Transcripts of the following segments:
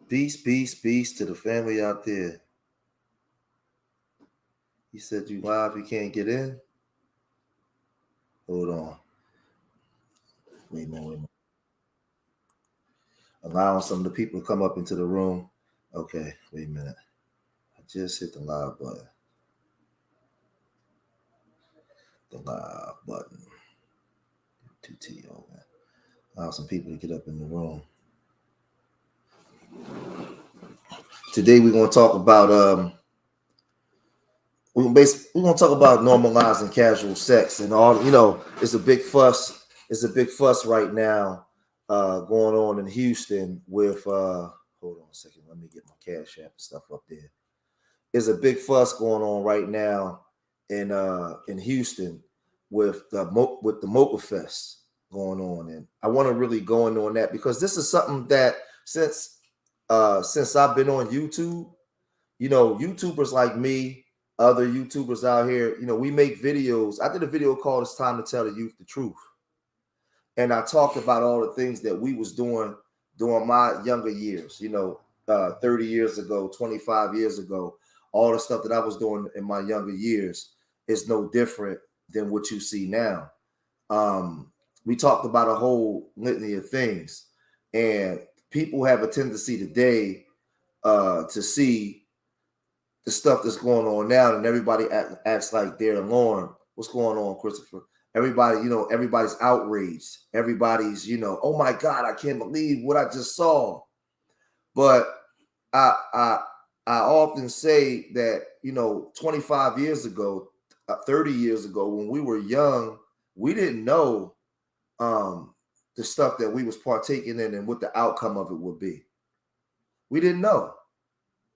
Peace to the family out there. He said you live, you can't get in. Hold on. Wait a minute. Allowing some of the people to come up into the room. Okay, wait a minute. I just hit the live button. The live button. 2T over. Allow some people to get up in the room. Today we're gonna talk about we're gonna talk about normalizing casual sex and all. It's a big fuss. It's a big fuss right now going on in Houston with hold on a second, let me get my Cash App and stuff up there. There's a big fuss going on right now in Houston with the Mochafest going on, and I want to really go in on that because this is something that since I've been on YouTube, YouTubers like me, other YouTubers out here, we make videos. I did a video called "It's Time to Tell the Youth the Truth," and I talked about all the things that we was doing during my younger years. 30 years ago, 25 years ago, all the stuff that I was doing in my younger years is no different than what you see now. We talked about a whole litany of things, and people have a tendency today to see the stuff that's going on now, and everybody acts like they're alarmed. What's going on, Christopher? Everybody, everybody's outraged. Everybody's, oh my God, I can't believe what I just saw. But I often say that 25 years ago, 30 years ago, when we were young, we didn't know the stuff that we was partaking in and what the outcome of it would be. We didn't know.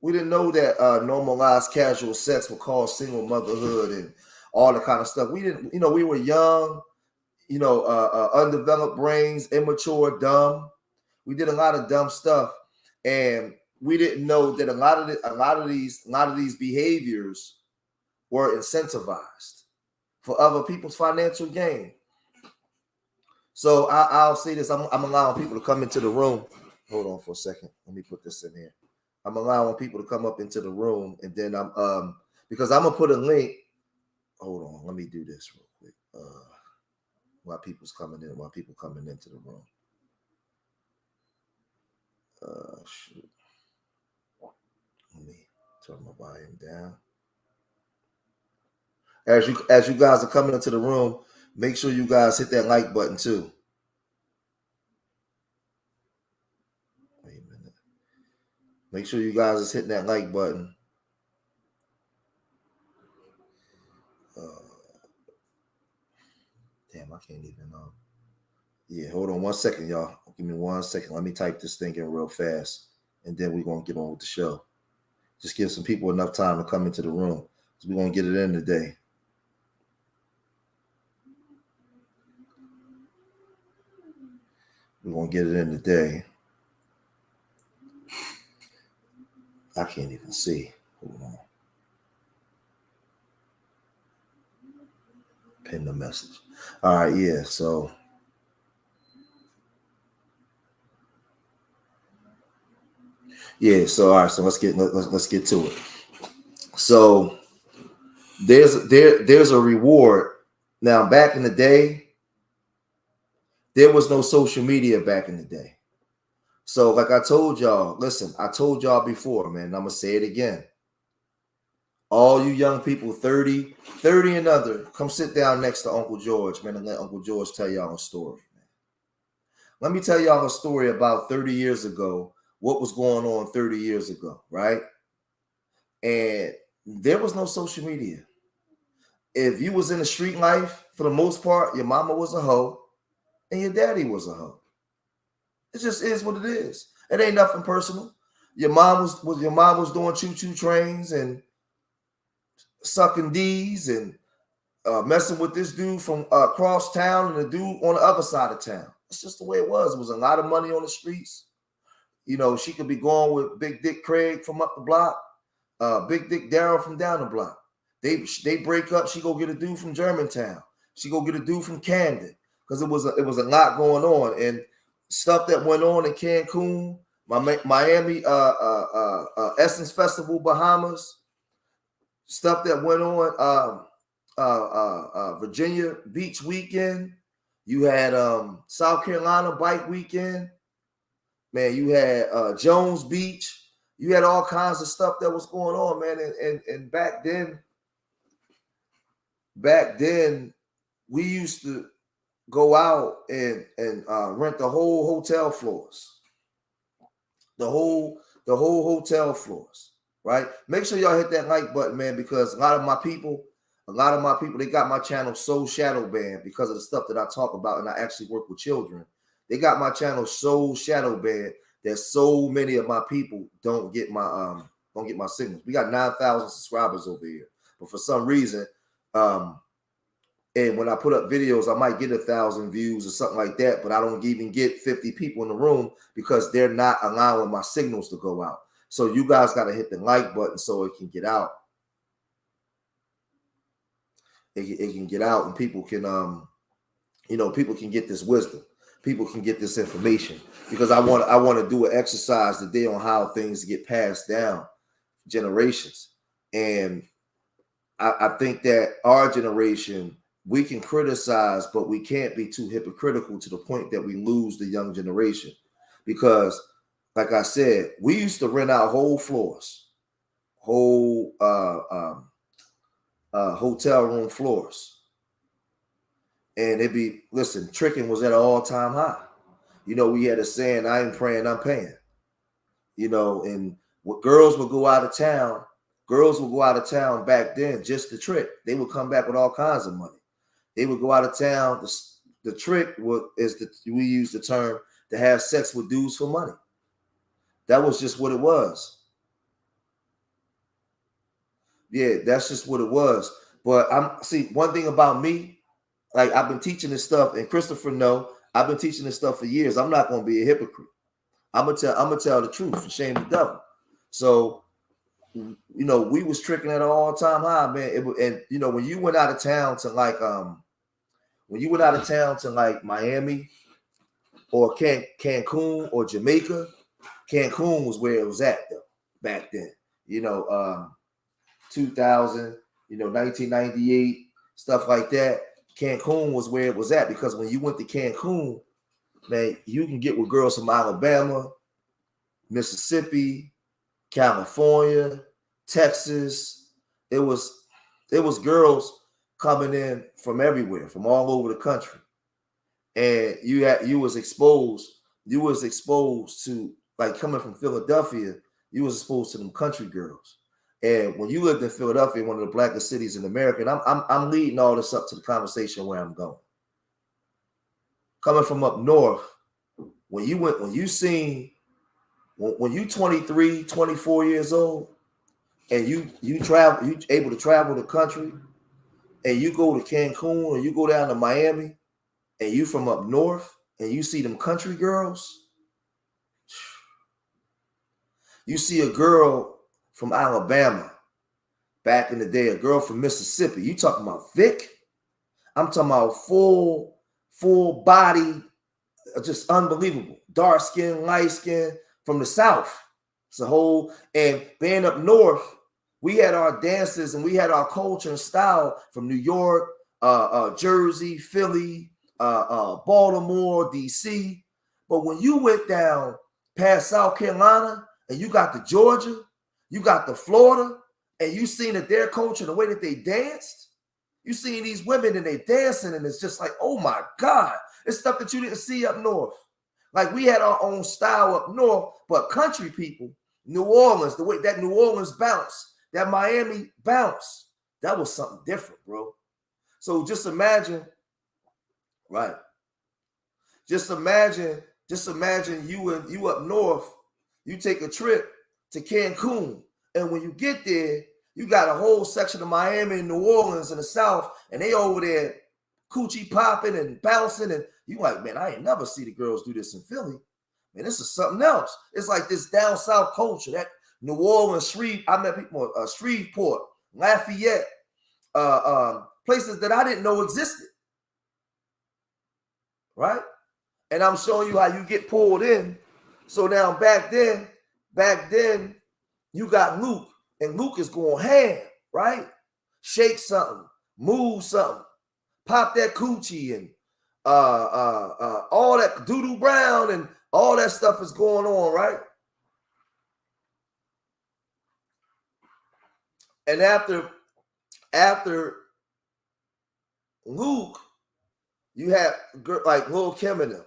We didn't know that normalized casual sex would cause single motherhood and all the kind of stuff. We didn't, we were young, undeveloped brains, immature, dumb. We did a lot of dumb stuff, and we didn't know that a lot of these behaviors were incentivized for other people's financial gain. So I'll say this: I'm allowing people to come into the room. Hold on for a second. Let me put this in here. I'm allowing people to come up into the room, and then I'm because I'm gonna put a link. Hold on, let me do this real quick. While people coming into the room. Shoot. Let me turn my volume down. As you guys are coming into the room, make sure you guys hit that like button too. Wait a minute. Make sure you guys is hitting that like button. Damn, I can't even know. Yeah, hold on 1 second, y'all. Give me 1 second. Let me type this thing in real fast, and then we're gonna get on with the show. Just give some people enough time to come into the room, because we're gonna get it in today. We're gonna get it in today. I can't even see. Hold on. Pin the message. All right, yeah. So all right. So let's get to it. So there's a reward. Now, back in the day, there was no social media back in the day. So, like I told y'all, listen, I told y'all before, man, I'm gonna say it again. All you young people, 30 and under, come sit down next to Uncle George, man, and let Uncle George tell y'all a story, man. Let me tell y'all a story about 30 years ago, what was going on 30 years ago, right? And there was no social media. If you was in the street life, for the most part, your mama was a hoe and your daddy was a hoe. It just is what it is. It ain't nothing personal. Your mom was doing choo-choo trains and sucking D's and messing with this dude from across town and the dude on the other side of town. It's just the way it was. It was a lot of money on the streets. She could be going with Big Dick Craig from up the block, Big Dick Darryl from down the block. They break up. She go get a dude from Germantown. She go get a dude from Camden, because it was a lot going on, and stuff that went on in Cancun. Miami, Essence Festival, Bahamas, stuff that went on. Virginia Beach weekend. You had South Carolina bike weekend. Man, you had Jones Beach. You had all kinds of stuff that was going on, man. And back then, we used to go out and rent the whole hotel floors. The whole hotel floors, right? Make sure y'all hit that like button, man, because a lot of my people, they got my channel so shadow banned because of the stuff that I talk about, and I actually work with children. They got my channel so shadow banned that so many of my people don't get my signals. We got 9,000 subscribers over here, but for some reason, and when I put up videos, I might get 1,000 views or something like that, but I don't even get 50 people in the room because they're not allowing my signals to go out. So you guys got to hit the like button so it can get out. It can get out, and people can, people can get this wisdom. People can get this information, because I want to do an exercise today on how things get passed down generations. And I think that our generation, we can criticize, but we can't be too hypocritical to the point that we lose the young generation. Because, like I said, we used to rent out whole floors, whole hotel room floors. And it'd be, listen, tricking was at an all-time high. We had a saying, I ain't praying, I'm paying. And what girls would go out of town. Girls would go out of town back then just to trick. They would come back with all kinds of money. They would go out of town. The trick we use the term to have sex with dudes for money. That was just what it was. Yeah, that's just what it was. But one thing about me, like, I've been teaching this stuff, and Christopher I've been teaching this stuff for years. I'm not going to be a hypocrite. I'm gonna tell the truth and shame the devil. So, we was tricking at an all-time high, man. When you went out of town to Miami or Cancun or Jamaica, Cancun was where it was at though back then. 2000, 1998, stuff like that. Cancun was where it was at, because when you went to Cancun, man, you can get with girls from Alabama, Mississippi, California, Texas. It was girls coming in from everywhere, from all over the country. And you was exposed to, like, coming from Philadelphia, you was exposed to them country girls. And when you lived in Philadelphia, one of the blackest cities in America, and I'm leading all this up to the conversation where I'm going. Coming from up north, when you 23, 24 years old, and you able to travel the country, and you go to Cancun or you go down to Miami, and you from up north, and you see them country girls, you see a girl from Alabama back in the day, a girl from Mississippi. You talking about thick? I'm talking about full body, just unbelievable. Dark skin, light skin, from the South. It's a whole, and being up north, we had our dances and we had our culture and style from New York, Jersey, Philly, Baltimore, DC. But when you went down past South Carolina and you got to Georgia, you got to Florida, and you seen that their culture, the way that they danced, you seen these women and they dancing, and it's just like, oh my God, it's stuff that you didn't see up north. Like, we had our own style up north, but country people, New Orleans, the way that New Orleans bounce, that Miami bounce, that was something different, bro. So just imagine, right? Just imagine you up north, you take a trip to Cancun, and when you get there, you got a whole section of Miami and New Orleans in the South, and they over there coochie popping and bouncing, and you like, man, I ain't never see the girls do this in Philly. Man, this is something else. It's like this down south culture, that New Orleans, I met people, Shreveport, Lafayette, places that I didn't know existed, right? And I'm showing you how you get pulled in So now back then, you got Luke, and Luke is going ham, right? Shake something, move something, pop that coochie, and all that doo-doo brown and all that stuff is going on, right? And after Luke, you have like Lil Kim and them.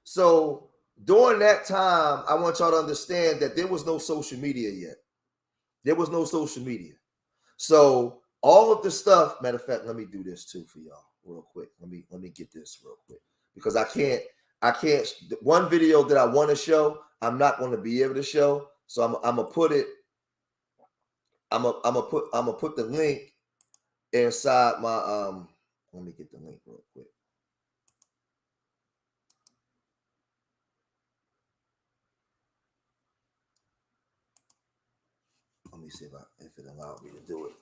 So during that time, I want y'all to understand that there was no social media yet. There was no social media. So all of the stuff, matter of fact, let me do this too for y'all real quick. Let me get this real quick because I can't one video that I want to show, I'm not going to be able to show. So I'm gonna put it, I'm gonna put the link inside my let me get the link real quick. Let me see if it allowed me to do it.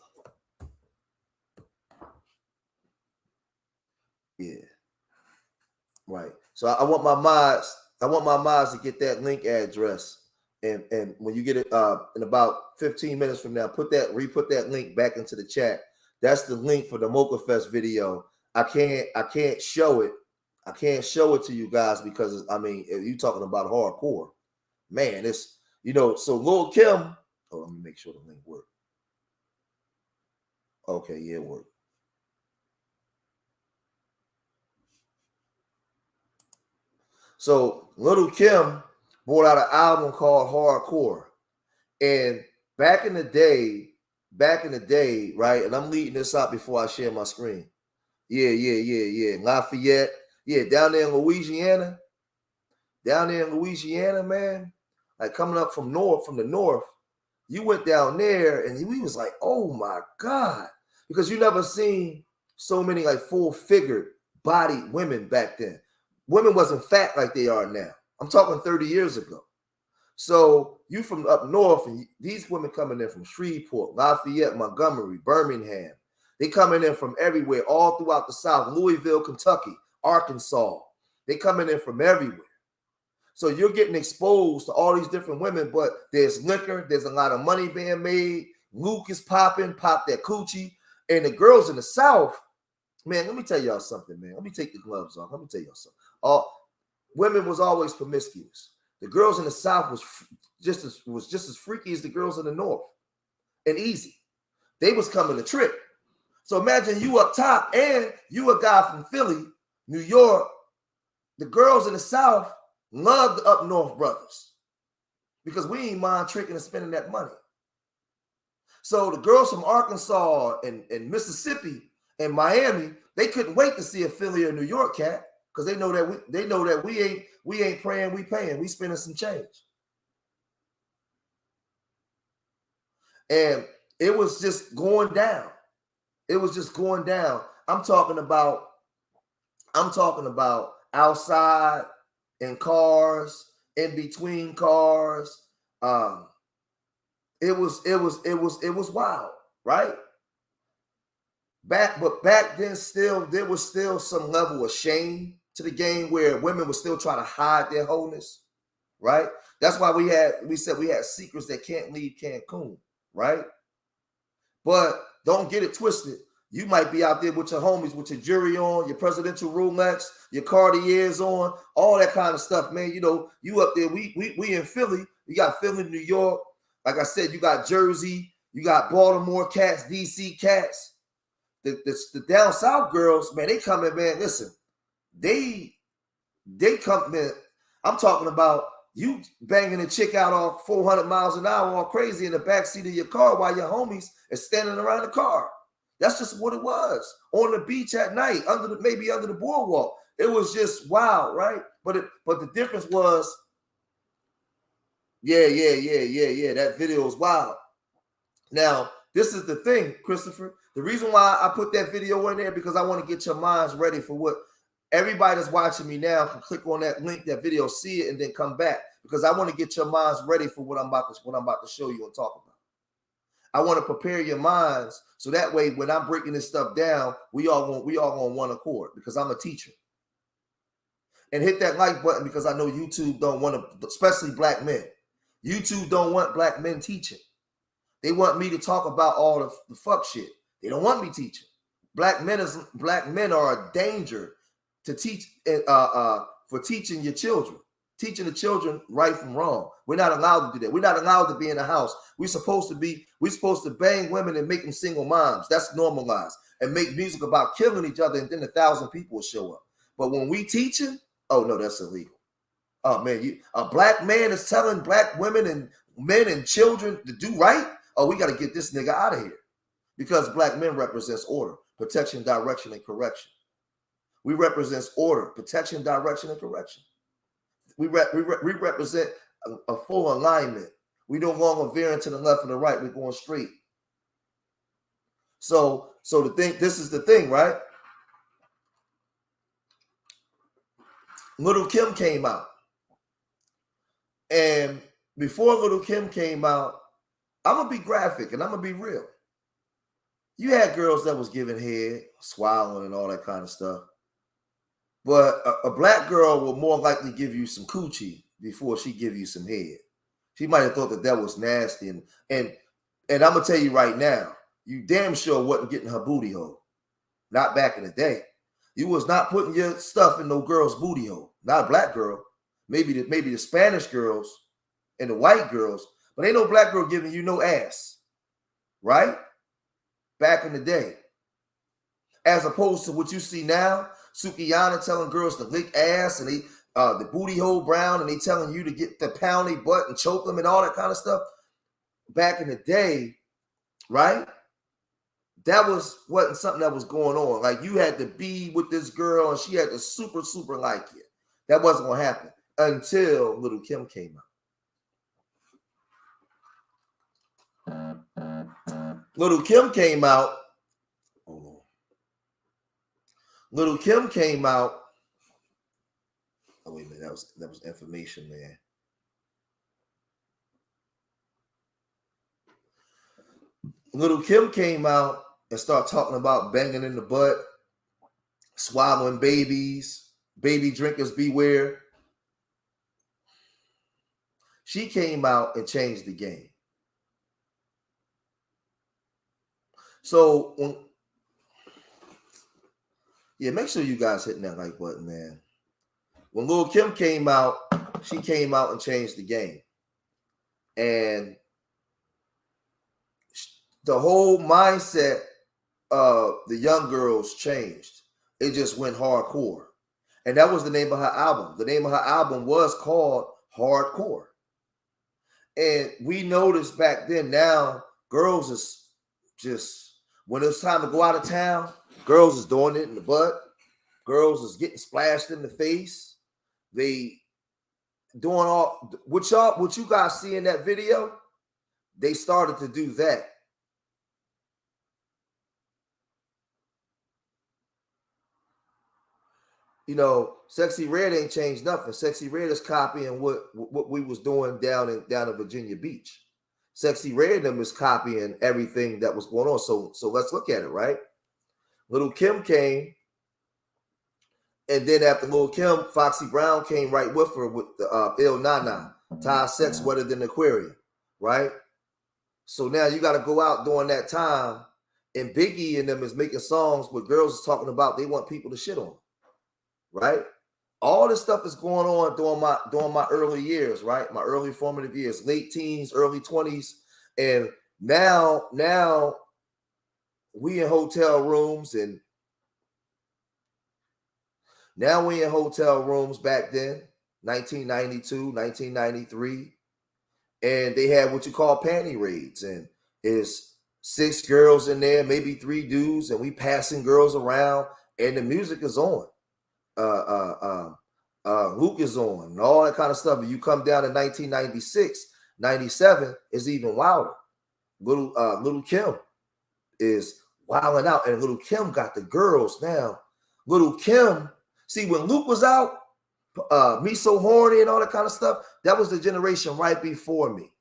Yeah. Right. So I want my mods to get that link address. And when you get it in about 15 minutes from now, re-put that link back into the chat. That's the link for the Mochafest video. I can't show it. I can't show it to you guys because I mean, you talking about hardcore. Man, it's so Lil Kim. Oh, let me make sure the link works. Okay, yeah, it worked. So Lil Kim brought out an album called Hardcore. And back in the day, right? And I'm leading this out before I share my screen. Yeah. Lafayette. Yeah, down there in Louisiana. Man. Like coming up from the north. You went down there and we was like, oh my God. Because you never seen so many like full-figured bodied women back then. Women wasn't fat like they are now. I'm talking 30 years ago. So you from up north, and these women coming in from Shreveport, Lafayette, Montgomery, Birmingham. They coming in from everywhere, all throughout the South, Louisville, Kentucky, Arkansas. They coming in from everywhere. So you're getting exposed to all these different women, but there's liquor, there's a lot of money being made. Luke is popping, pop that coochie. And the girls in the South, man, let me tell y'all something, man. Let me take the gloves off. Let me tell y'all something. Women was always promiscuous. The girls in the South was just as freaky as the girls in the North, and easy. They was coming to trip. So imagine you up top, and you a guy from Philly, New York. The girls in the South love the up north brothers because we ain't mind tricking and spending that money. So the girls from Arkansas and Mississippi and Miami, they couldn't wait to see a Philly or New York cat because they know that we ain't praying, we paying, we spending some change. And it was just going down. It was just going down. I'm talking about outside, in cars, in between cars. It was wild, right? Back then, there was still some level of shame to the game where women were still trying to hide their wholeness, right? That's why we said we had secrets that can't leave Cancun, right? But don't get it twisted. You might be out there with your homies, with your jewelry on, your presidential Rolex, your Cartiers on, all that kind of stuff, man. You up there. We in Philly. You got Philly, New York. Like I said, you got Jersey. You got Baltimore cats, DC cats. The down south girls, man, they come in, man. Listen, they come in. I'm talking about you banging a chick out off 400 miles an hour, all crazy in the backseat of your car while your homies is standing around the car. That's just what it was on the beach at night, maybe under the boardwalk. It was just wild, right? But the difference was, yeah. That video is wild. Now, this is the thing, Christopher. The reason why I put that video in there because I want to get your minds ready for what everybody that's watching me now can click on that link, that video, see it, and then come back because I want to get your minds ready for what I'm about to show you and talk about. I want to prepare your minds so that way when I'm breaking this stuff down, we all on one accord because I'm a teacher. and hit that like button, because I know YouTube don't want to, especially black men. YouTube don't want black men teaching. They want me to talk about all the fuck shit. They don't want me teaching. Black men are a danger to teach for teaching your children. Teaching the children right from wrong. We're not allowed to do that. We're not allowed to be in the house. We're supposed to bang women and make them single moms. That's normalized. And make music about killing each other, and then 1,000 people will show up. But when we teaching, oh no, that's illegal. Oh man, a black man is telling black women and men and children to do right. Oh, we got to get this nigga out of here, because black men represents order, protection, direction, and correction. We represent order, protection, direction, and correction. We represent a full alignment. We no longer veering to the left and the right. We're going straight. So this is the thing, right? Little Kim came out. And before Little Kim came out, I'm going to be graphic and I'm going to be real. You had girls that was giving head, swallowing, and all that kind of stuff. But a black girl will more likely give you some coochie before she give you some head. She might have thought that was nasty. And I'm going to tell you right now, you damn sure wasn't getting her booty hole. Not back in the day. You was not putting your stuff in no girl's booty hole. Not a black girl. Maybe the Spanish girls and the white girls. But ain't no black girl giving you no ass. Right? Back in the day. As opposed to what you see now, Sukiyana telling girls to lick ass, and they the booty hole brown, and they telling you to get the pound their butt and choke them and all that kind of stuff. Back in the day, right? That wasn't something that was going on. Like, you had to be with this girl and she had to super, super like you. That wasn't going to happen until Little Kim came out. Little Kim came out. Hold on. Little Kim came out. Oh, wait a minute. That was information, man. Little Kim came out and started talking about banging in the butt, swallowing babies, baby drinkers beware. She came out and changed the game. So, make sure you guys hitting that like button, man. When Lil Kim came out, she came out and changed the game. And the whole mindset of the young girls changed. It just went hardcore. And that was the name of her album. The name of her album was called Hardcore. And we noticed back then, now girls is just, when it's time to go out of town, girls is doing it in the butt. Girls is getting splashed in the face. They doing all what you guys see in that video. They started to do that. You know, Sexy Red ain't changed nothing. Sexy Red is copying what we was doing down in Virginia Beach. Sexy Red them is copying everything that was going on. So let's look at it, right? Little Kim came, and then after Little Kim, Foxy Brown came right with her with the Il Nana, Thai Sex Wetter Than Aquarium, right? So now you got to go out during that time, and Biggie and them is making songs where girls is talking about they want people to shit on them. Right? All this stuff is going on during my early years, right? My early formative years, late teens, early 20s. And now we in hotel rooms, and now we in hotel rooms back then, 1992, 1993. And they had what you call panty raids, and it's 6 girls in there, maybe 3 dudes, and we passing girls around, and the music is on. Luke is on and all that kind of stuff. And you come down to 1996, 97 is even wilder. Little Kim is wilding out, and Little Kim got the girls now. Little Kim, see, when Luke was out, Me So Horny and all that kind of stuff, that was the generation right before me.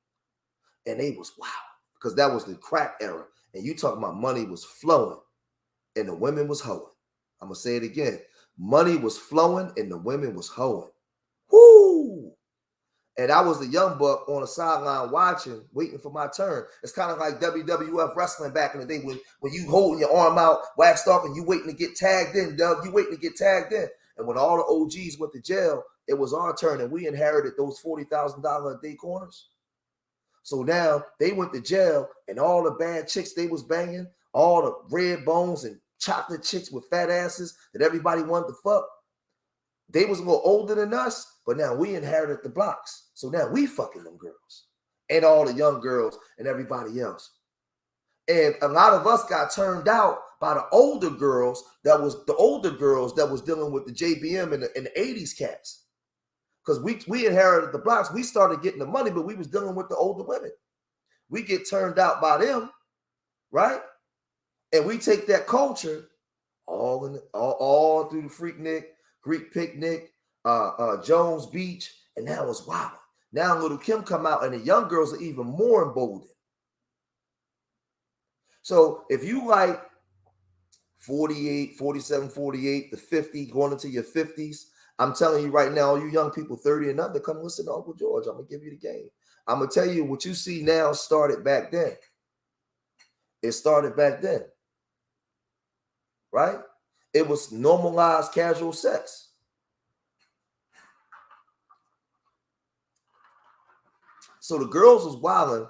And they was wild because that was the crack era. And you talking about money was flowing and the women was hoeing. I'm gonna say it again. Money was flowing and the women was hoeing. Woo! And I was a young buck on the sideline watching, waiting for my turn. It's kind of like WWF wrestling back in the day when you holding your arm out, waxed off, and you waiting to get tagged in, Doug. You waiting to get tagged in. And when all the OGs went to jail, it was our turn, and we inherited those $40,000 a day corners. So now they went to jail, and all the bad chicks they was banging, all the red bones and chocolate chicks with fat asses that everybody wanted to fuck, they was a little older than us, but now we inherited the blocks. So now we fucking them girls and all the young girls and everybody else. And a lot of us got turned out by the older girls that was dealing with the JBM and the 80s cats. Because we inherited the blocks. We started getting the money, but we was dealing with the older women. We get turned out by them, right? And we take that culture all through the Freaknik, Greek Picnic, Jones Beach, and now it's wild. Now Little Kim come out, and the young girls are even more emboldened. So if you like 48, 47, 48, the 50, going into your 50s, I'm telling you right now, all you young people 30 and under, come listen to Uncle George. I'm going to give you the game. I'm going to tell you what you see now started back then. It started back then, right? It was normalized casual sex. So the girls was wilding,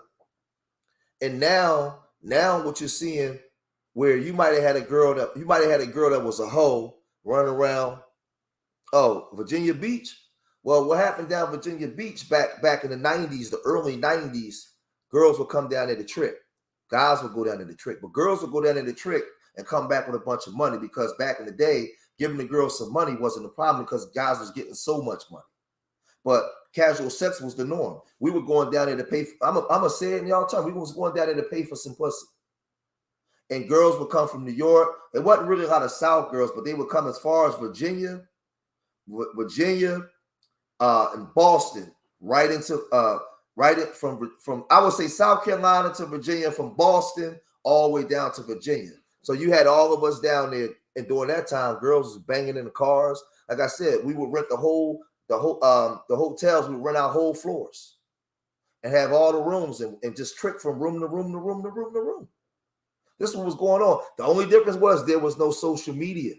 and now what you're seeing, where you might have had a girl that was a hoe running around. Oh, Virginia Beach. Well, what happened down Virginia Beach back in the 90s, the early 90s, girls would come down there to trick. Guys would go down there to trick, but girls would go down there to trick and come back with a bunch of money, because back in the day, giving the girls some money wasn't a problem because guys was getting so much money. But casual sex was the norm. We were going down there to pay for, I'm going to say it in y'all time, we was going down there to pay for some pussy. And girls would come from New York. It wasn't really a lot of South girls, but they would come as far as Virginia, and Boston, from I would say South Carolina to Virginia, from Boston all the way down to Virginia. So you had all of us down there, and during that time, girls was banging in the cars. Like I said, we would rent the hotels. We would rent out whole floors and have all the rooms and just trick from room to room to room to room to room. This is what was going on. The only difference was there was no social media.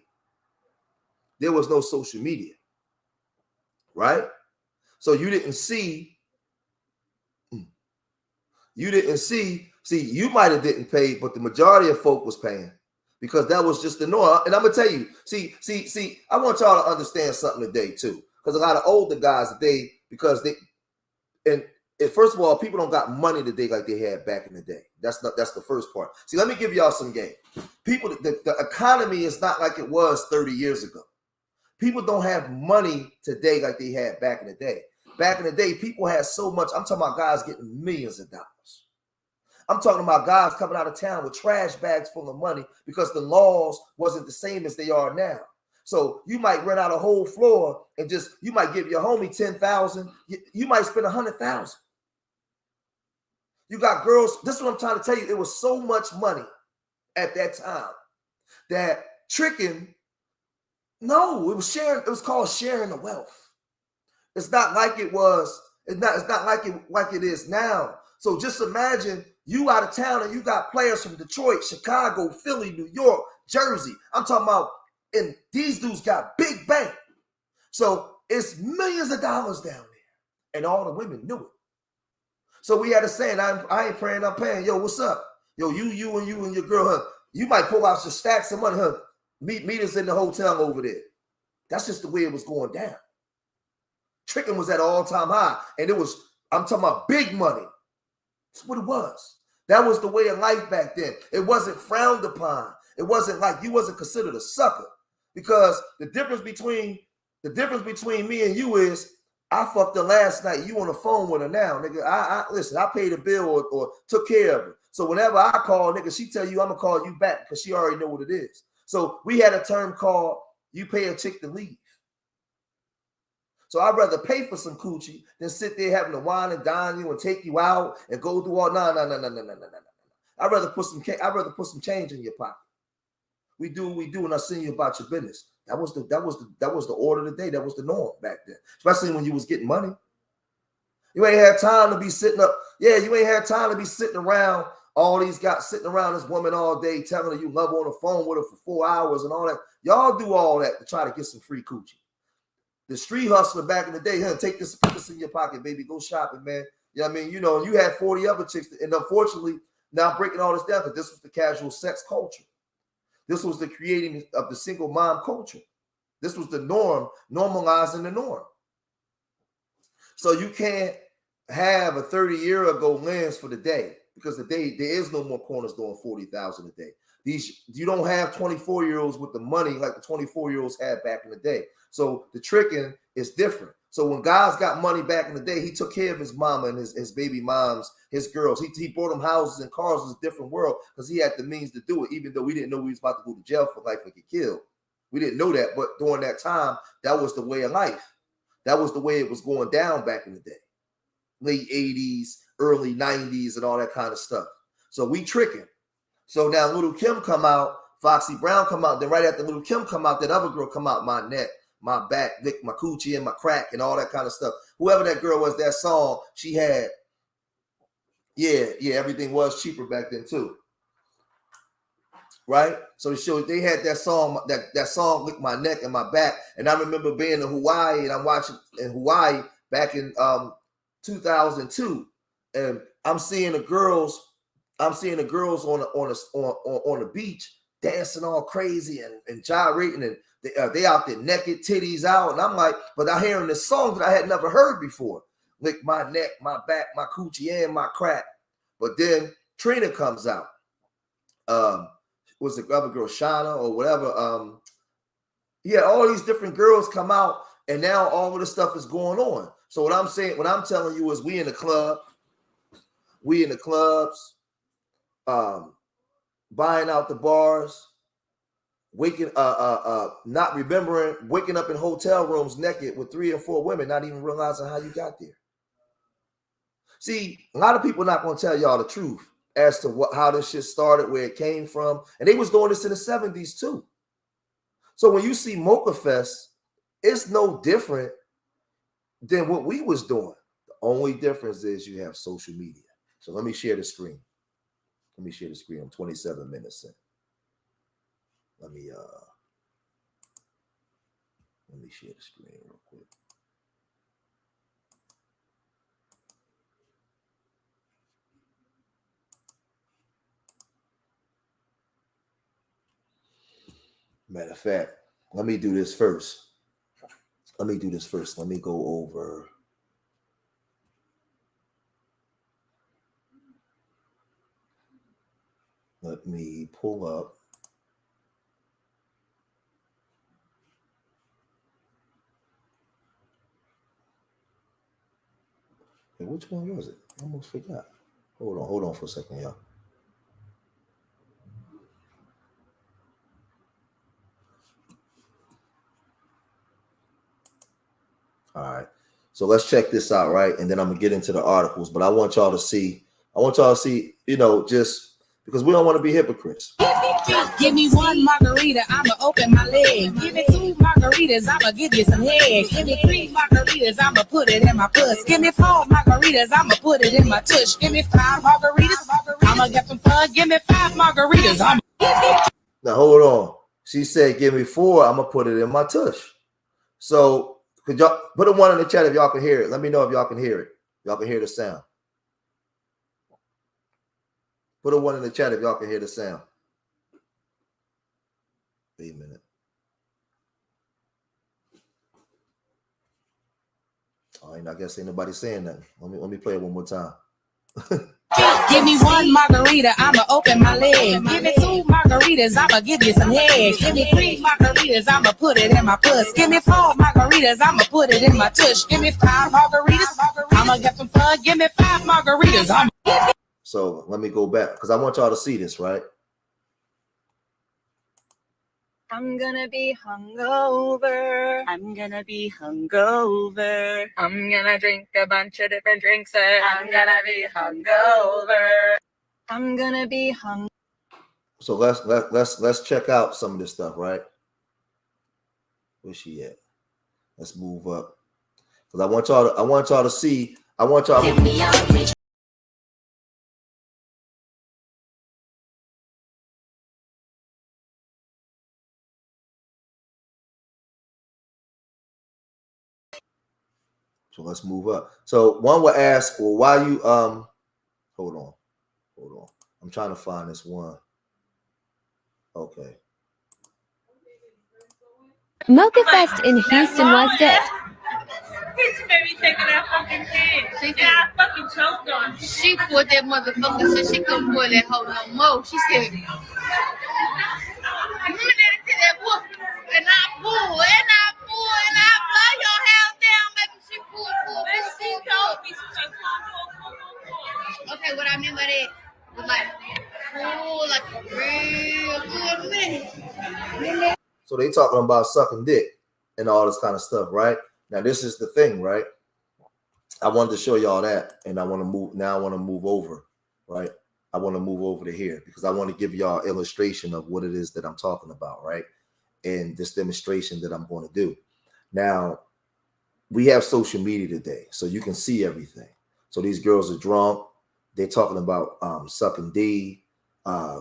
There was no social media, right? So you didn't see, you might have didn't pay, but the majority of folk was paying, because that was just the norm. And I'm going to tell you, see, I want y'all to understand something today too, because a lot of older guys today, first of all, people don't got money today like they had back in the day. That's the first part. See, let me give y'all some game. People, the economy is not like it was 30 years ago. People don't have money today like they had back in the day. Back in the day, people had so much. I'm talking about guys getting millions of dollars. I'm talking about guys coming out of town with trash bags full of money because the laws wasn't the same as they are now. So you might rent out a whole floor and you might give your homie 10,000. You might spend 100,000. You got girls. This is what I'm trying to tell you. It was so much money at that time that tricking. No, it was sharing. It was called sharing the wealth. It's not like it was. It's not like it is now. So just imagine you out of town and you got players from Detroit, Chicago, Philly, New York, Jersey. I'm talking about, and these dudes got big bank. So it's millions of dollars down there, and all the women knew it. So we had a saying, I ain't praying, I'm paying. Yo, what's up? Yo, you and your girl, huh? You might pull out some stacks of money, huh? Meet us in the hotel over there. That's just the way it was going down. Tricking was at an all-time high, and I'm talking about big money. That's what it was. That was the way of life back then. It wasn't frowned upon. It wasn't like you wasn't considered a sucker, because the difference between me and you is I fucked her last night. You on the phone with her now, nigga. Listen, I paid a bill or took care of her. So whenever I call, nigga, she tell you I'm gonna call you back because she already know what it is. So we had a term called you pay a chick to leave. So I'd rather pay for some coochie than sit there having to wine and dine you and take you out and go through all. No. I'd rather put some change in your pocket. We do what we do, and I'll send you about your business. That was the order of the day. That was the norm back then, especially when you was getting money. You ain't had time to be sitting up. Yeah, you ain't had time to be sitting around. All these guys sitting around this woman all day, telling her you love her on the phone with her for 4 hours and all that. Y'all do all that to try to get some free coochie. The street hustler back in the day, hey, take this, put this in your pocket, baby. Go shopping, man. You know what I mean? You know, and you had 40 other chicks. And unfortunately, now breaking all this down, because this was the casual sex culture. This was the creating of the single mom culture. This was the norm, normalizing the norm. So you can't have a 30-year-ago lens for the day, because the day there is no more corners doing 40,000 a day. You don't have 24-year-olds with the money like the 24-year-olds had back in the day. So the tricking is different. So when guys got money back in the day, he took care of his mama and his baby moms, his girls. He bought them houses and cars. It was a different world because he had the means to do it, even though we didn't know we was about to go to jail for life or get killed. We didn't know that, but during that time, that was the way of life. That was the way it was going down back in the day. Late 80s, early 90s, and all that kind of stuff. So we tricking. So now Little Kim come out, Foxy Brown come out. Then right after Little Kim come out, that other girl come out, my neck, my back, lick my coochie and my crack and all that kind of stuff. Whoever that girl was, that song she had, yeah, everything was cheaper back then too. Right? So they had that song, that song, Lick My Neck and My Back. And I remember being in Hawaii, and I'm watching in Hawaii back in 2002, and I'm seeing the girls on the beach dancing all crazy and gyrating, and they out there naked, titties out, and I'm like, but I'm hearing this song that I had never heard before. Lick my neck, my back, my coochie, and my crack. But then Trina comes out. Was the other girl Shauna or whatever? All these different girls come out, and now all of this stuff is going on. So what I'm telling you is we in the clubs, buying out the bars, waking not remembering, waking up in hotel rooms naked with 3 or 4 women, not even realizing how you got there. See, a lot of people are not going to tell y'all the truth as to how this shit started, where it came from. And they was doing this in the 70s too. So when you see Mochafest, it's no different than what we was doing. The only difference is you have social media. So let me share the screen. I'm 27 minutes in. Let me share the screen real quick. Matter of fact, let me do this first. Let me go over. Let me pull up. Hey, which one was it? I almost forgot. Hold on for a second, y'all. All right. So let's check this out, right? And then I'm gonna get into the articles. But I want y'all to see, just because we don't want to be hypocrites. Give me 1 margarita, I'ma open my leg. Give me 2 margaritas, I'ma give you some head. Give me 3 margaritas, I'ma put it in my puss. Give me 4 margaritas, I'ma put it in my tush. Give me 5 margaritas, I'ma get some fun. Give me 5 margaritas, Now hold on. She said, "Give me 4, I'ma put it in my tush." So could y'all put a 1 in the chat if y'all can hear it? Let me know if y'all can hear it. Y'all can hear the sound. Put a 1 in the chat if y'all can hear the sound. Wait a minute. I guess ain't nobody saying nothing. Let me play it one more time. Give me 1 margarita, I'ma open my leg. Give me 2 margaritas, I'ma give you some head. Give me 3 margaritas, I'ma put it in my puss. Give me 4 margaritas, I'ma put it in my tush. Give me 5 margaritas, I'ma get some fun. Give me 5 margaritas, So let me go back because I want y'all to see this, right? I'm gonna be hungover. I'm gonna be hungover. I'm gonna drink a bunch of different drinks. I'm gonna be hungover. I'm gonna be hungover. So let's check out some of this stuff, right? Where's she at? Let's move up. Because I want y'all to see. I want y'all to So let's move up. So one will ask, well, why you hold on. I'm trying to find this one. Okay. Mochafest in Houston was it. Bitch made me taking that fucking kid. And I fucking choked on. She pulled that motherfucker so she couldn't pull that hoe no more. She said, "You remember that that book? And I pull, and I pull, and I blow your hair down, baby." She pull. And she told me, she said, pull. Okay, what I mean by that was like pull like a real good minute. So they talking about sucking dick and all this kind of stuff, right? Now this is the thing, right? I wanted to show y'all that, and I want to move now. I want to move over, right? I want to move over to here because I want to give y'all illustration of what it is that I'm talking about, right? And this demonstration that I'm going to do. Now, we have social media today, so you can see everything. So these girls are drunk. They're talking about sucking D,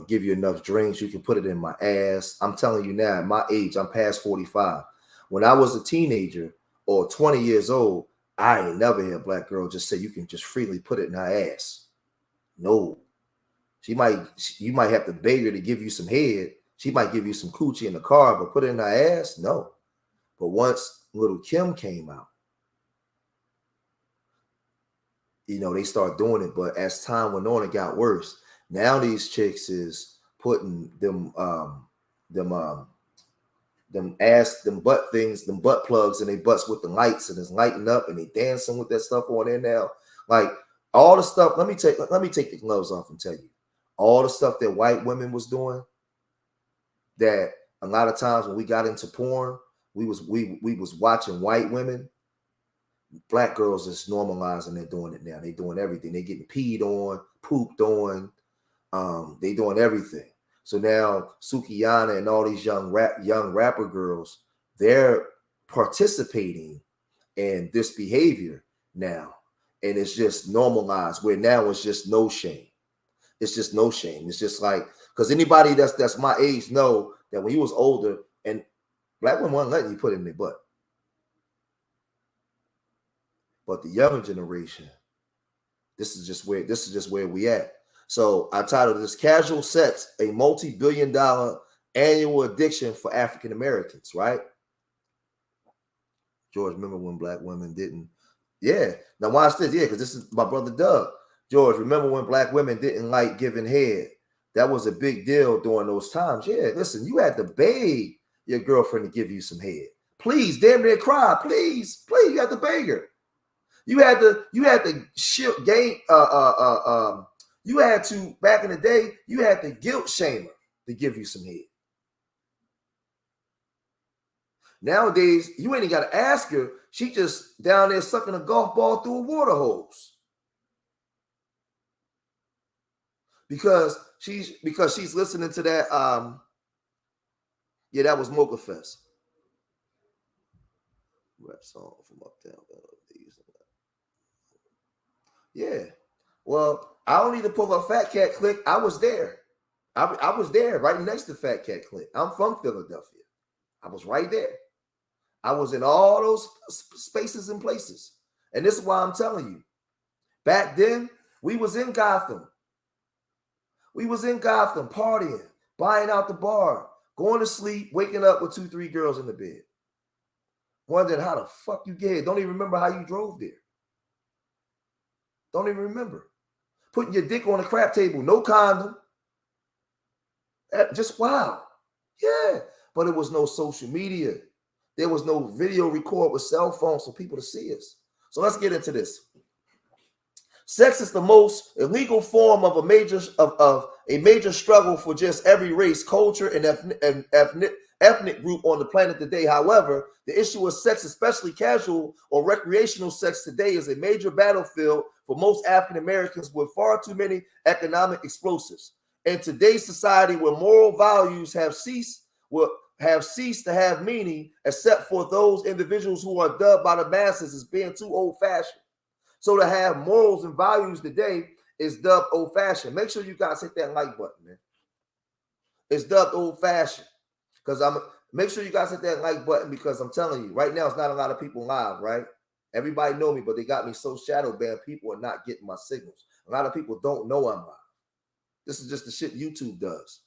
give you enough drinks. You can put it in my ass. I'm telling you now, at my age, I'm past 45. When I was a teenager or 20 years old, I ain't never heard a black girl just say you can just freely put it in her ass. No. You might have to beg her to give you some head. She might give you some coochie in the car, but put it in her ass? No. But once Little Kim came out, you know, they start doing it. But as time went on, it got worse. Now these chicks is putting them butt things, them butt plugs in their butts with the lights, and it's lighting up, and they dancing with that stuff on there now. Like all the stuff. Let me take the gloves off and tell you. All the stuff that white women was doing, that a lot of times when we got into porn, we was watching white women. Black girls is normalizing. They're doing it now. They're doing everything. They're getting peed on, pooped on. They doing everything. So now Sukiyana and all these young rapper girls, they're participating in this behavior now, and it's just normalized. Where now it's just no shame. It's just no shame. It's just like, because anybody that's my age know that when you was older and black women weren't letting you put it in their butt. But the younger generation, this is just where we at. So I titled this "Casual Sex: A Multi-Billion-Dollar Annual Addiction for African Americans." Right? George, remember when black women didn't? Yeah. Now watch this. Yeah, because this is my brother Doug. George, remember when black women didn't like giving head? That was a big deal during those times. Yeah, listen, you had to beg your girlfriend to give you some head. Please, damn near cry. Please, you had to beg her. You had to you had to, back in the day, you had to guilt shame her to give you some head. Nowadays, you ain't even got to ask her. She just down there sucking a golf ball through a water hose. Because she's listening to that. Yeah, that was Mochafest. Rap song from Uptown. Yeah. Well, I don't need to pull up Fat Cat Click. I was there. I was there right next to Fat Cat Click. I'm from Philadelphia. I was right there. I was in all those spaces and places. And this is why I'm telling you. Back then, we was in Gotham. We was in Gotham partying, buying out the bar, going to sleep, waking up with 2-3 girls in the bed. Wondering how the fuck you get here. Don't even remember how you drove there. Don't even remember. Putting your dick on a crap table, no condom. Just wow. Yeah. But it was no social media. There was no video record with cell phones for people to see us. So let's get into this. Sex is the most illegal form of a major struggle for just every race, culture, and ethnic group on the planet today. However, the issue of sex, especially casual or recreational sex today, is a major battlefield for most African Americans with far too many economic explosives. In today's society, where moral values have ceased have ceased to have meaning except for those individuals who are dubbed by the masses as being too old-fashioned. So to have morals and values today is dubbed old-fashioned. Make sure you guys hit that like button, man. It's dubbed old-fashioned. Make sure you guys hit that like button, because I'm telling you, right now it's not a lot of people live, right? Everybody know me, but they got me so shadow banned, people are not getting my signals. A lot of people don't know I'm live. This is just the shit YouTube does,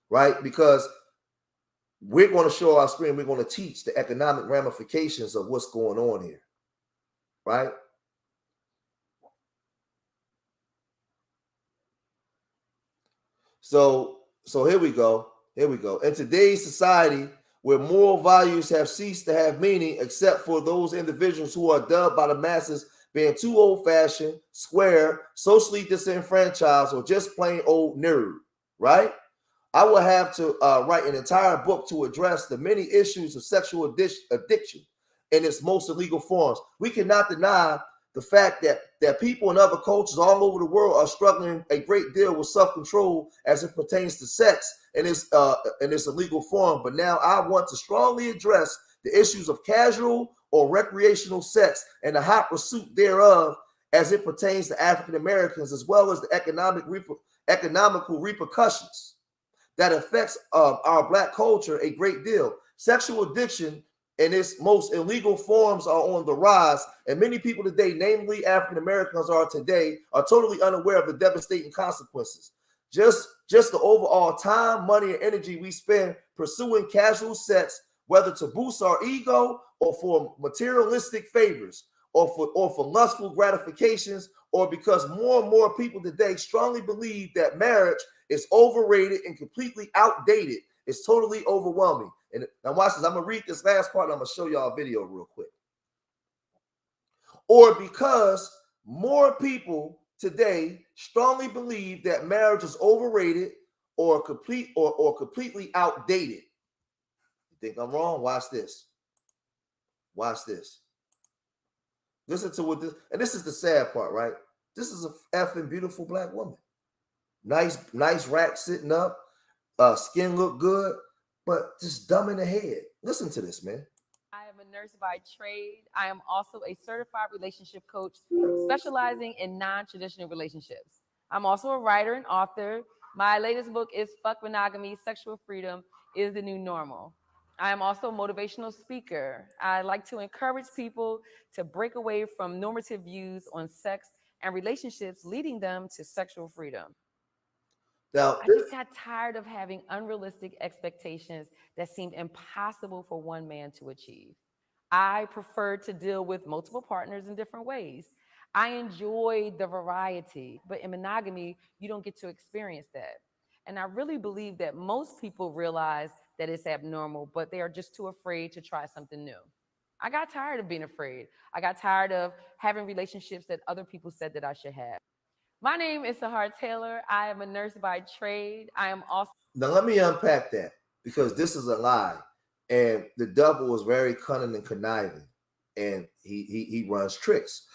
right? Because we're going to show our screen, we're going to teach the economic ramifications of what's going on here, right? So here we go. Here we go. In today's society, where moral values have ceased to have meaning, except for those individuals who are dubbed by the masses being too old-fashioned, square, socially disenfranchised, or just plain old nerd, right? I will have to write an entire book to address the many issues of sexual addiction in its most illegal forms. We cannot deny the fact that people in other cultures all over the world are struggling a great deal with self-control as it pertains to sex in its illegal form. But now I want to strongly address the issues of casual or recreational sex and the hot pursuit thereof as it pertains to African Americans, as well as the economical repercussions that affects our Black culture a great deal. Sexual addiction in its most illegal forms are on the rise, and many people today, namely African Americans, are totally unaware of the devastating consequences. Just the overall time, money, and energy we spend pursuing casual sex, whether to boost our ego or for materialistic favors or for lustful gratifications, or because more and more people today strongly believe that marriage is overrated and completely outdated. It's totally overwhelming. And now watch this. I'm going to read this last part and I'm going to show y'all a video real quick. Or because more people today strongly believe that marriage is overrated or completely outdated. You think I'm wrong? Watch this. Watch this. Listen to what this, and this is the sad part, right? This is a effing beautiful Black woman. Nice rack sitting up, skin look good, but just dumb in the head. Listen to this, man. I am a nurse by trade. I am also a certified relationship coach specializing in non-traditional relationships. I'm also a writer and author. My latest book is Fuck Monogamy, Sexual Freedom is the New Normal. I am also a motivational speaker. I like to encourage people to break away from normative views on sex and relationships, leading them to sexual freedom. Now, I just got tired of having unrealistic expectations that seemed impossible for one man to achieve. I prefer to deal with multiple partners in different ways. I enjoy the variety, but in monogamy, you don't get to experience that. And I really believe that most people realize that it's abnormal, but they are just too afraid to try something new. I got tired of being afraid. I got tired of having relationships that other people said that I should have. My name is Sahar Taylor. I am a nurse by trade. I am also. Now, let me unpack that, because this is a lie. And the devil is very cunning and conniving. And he runs tricks.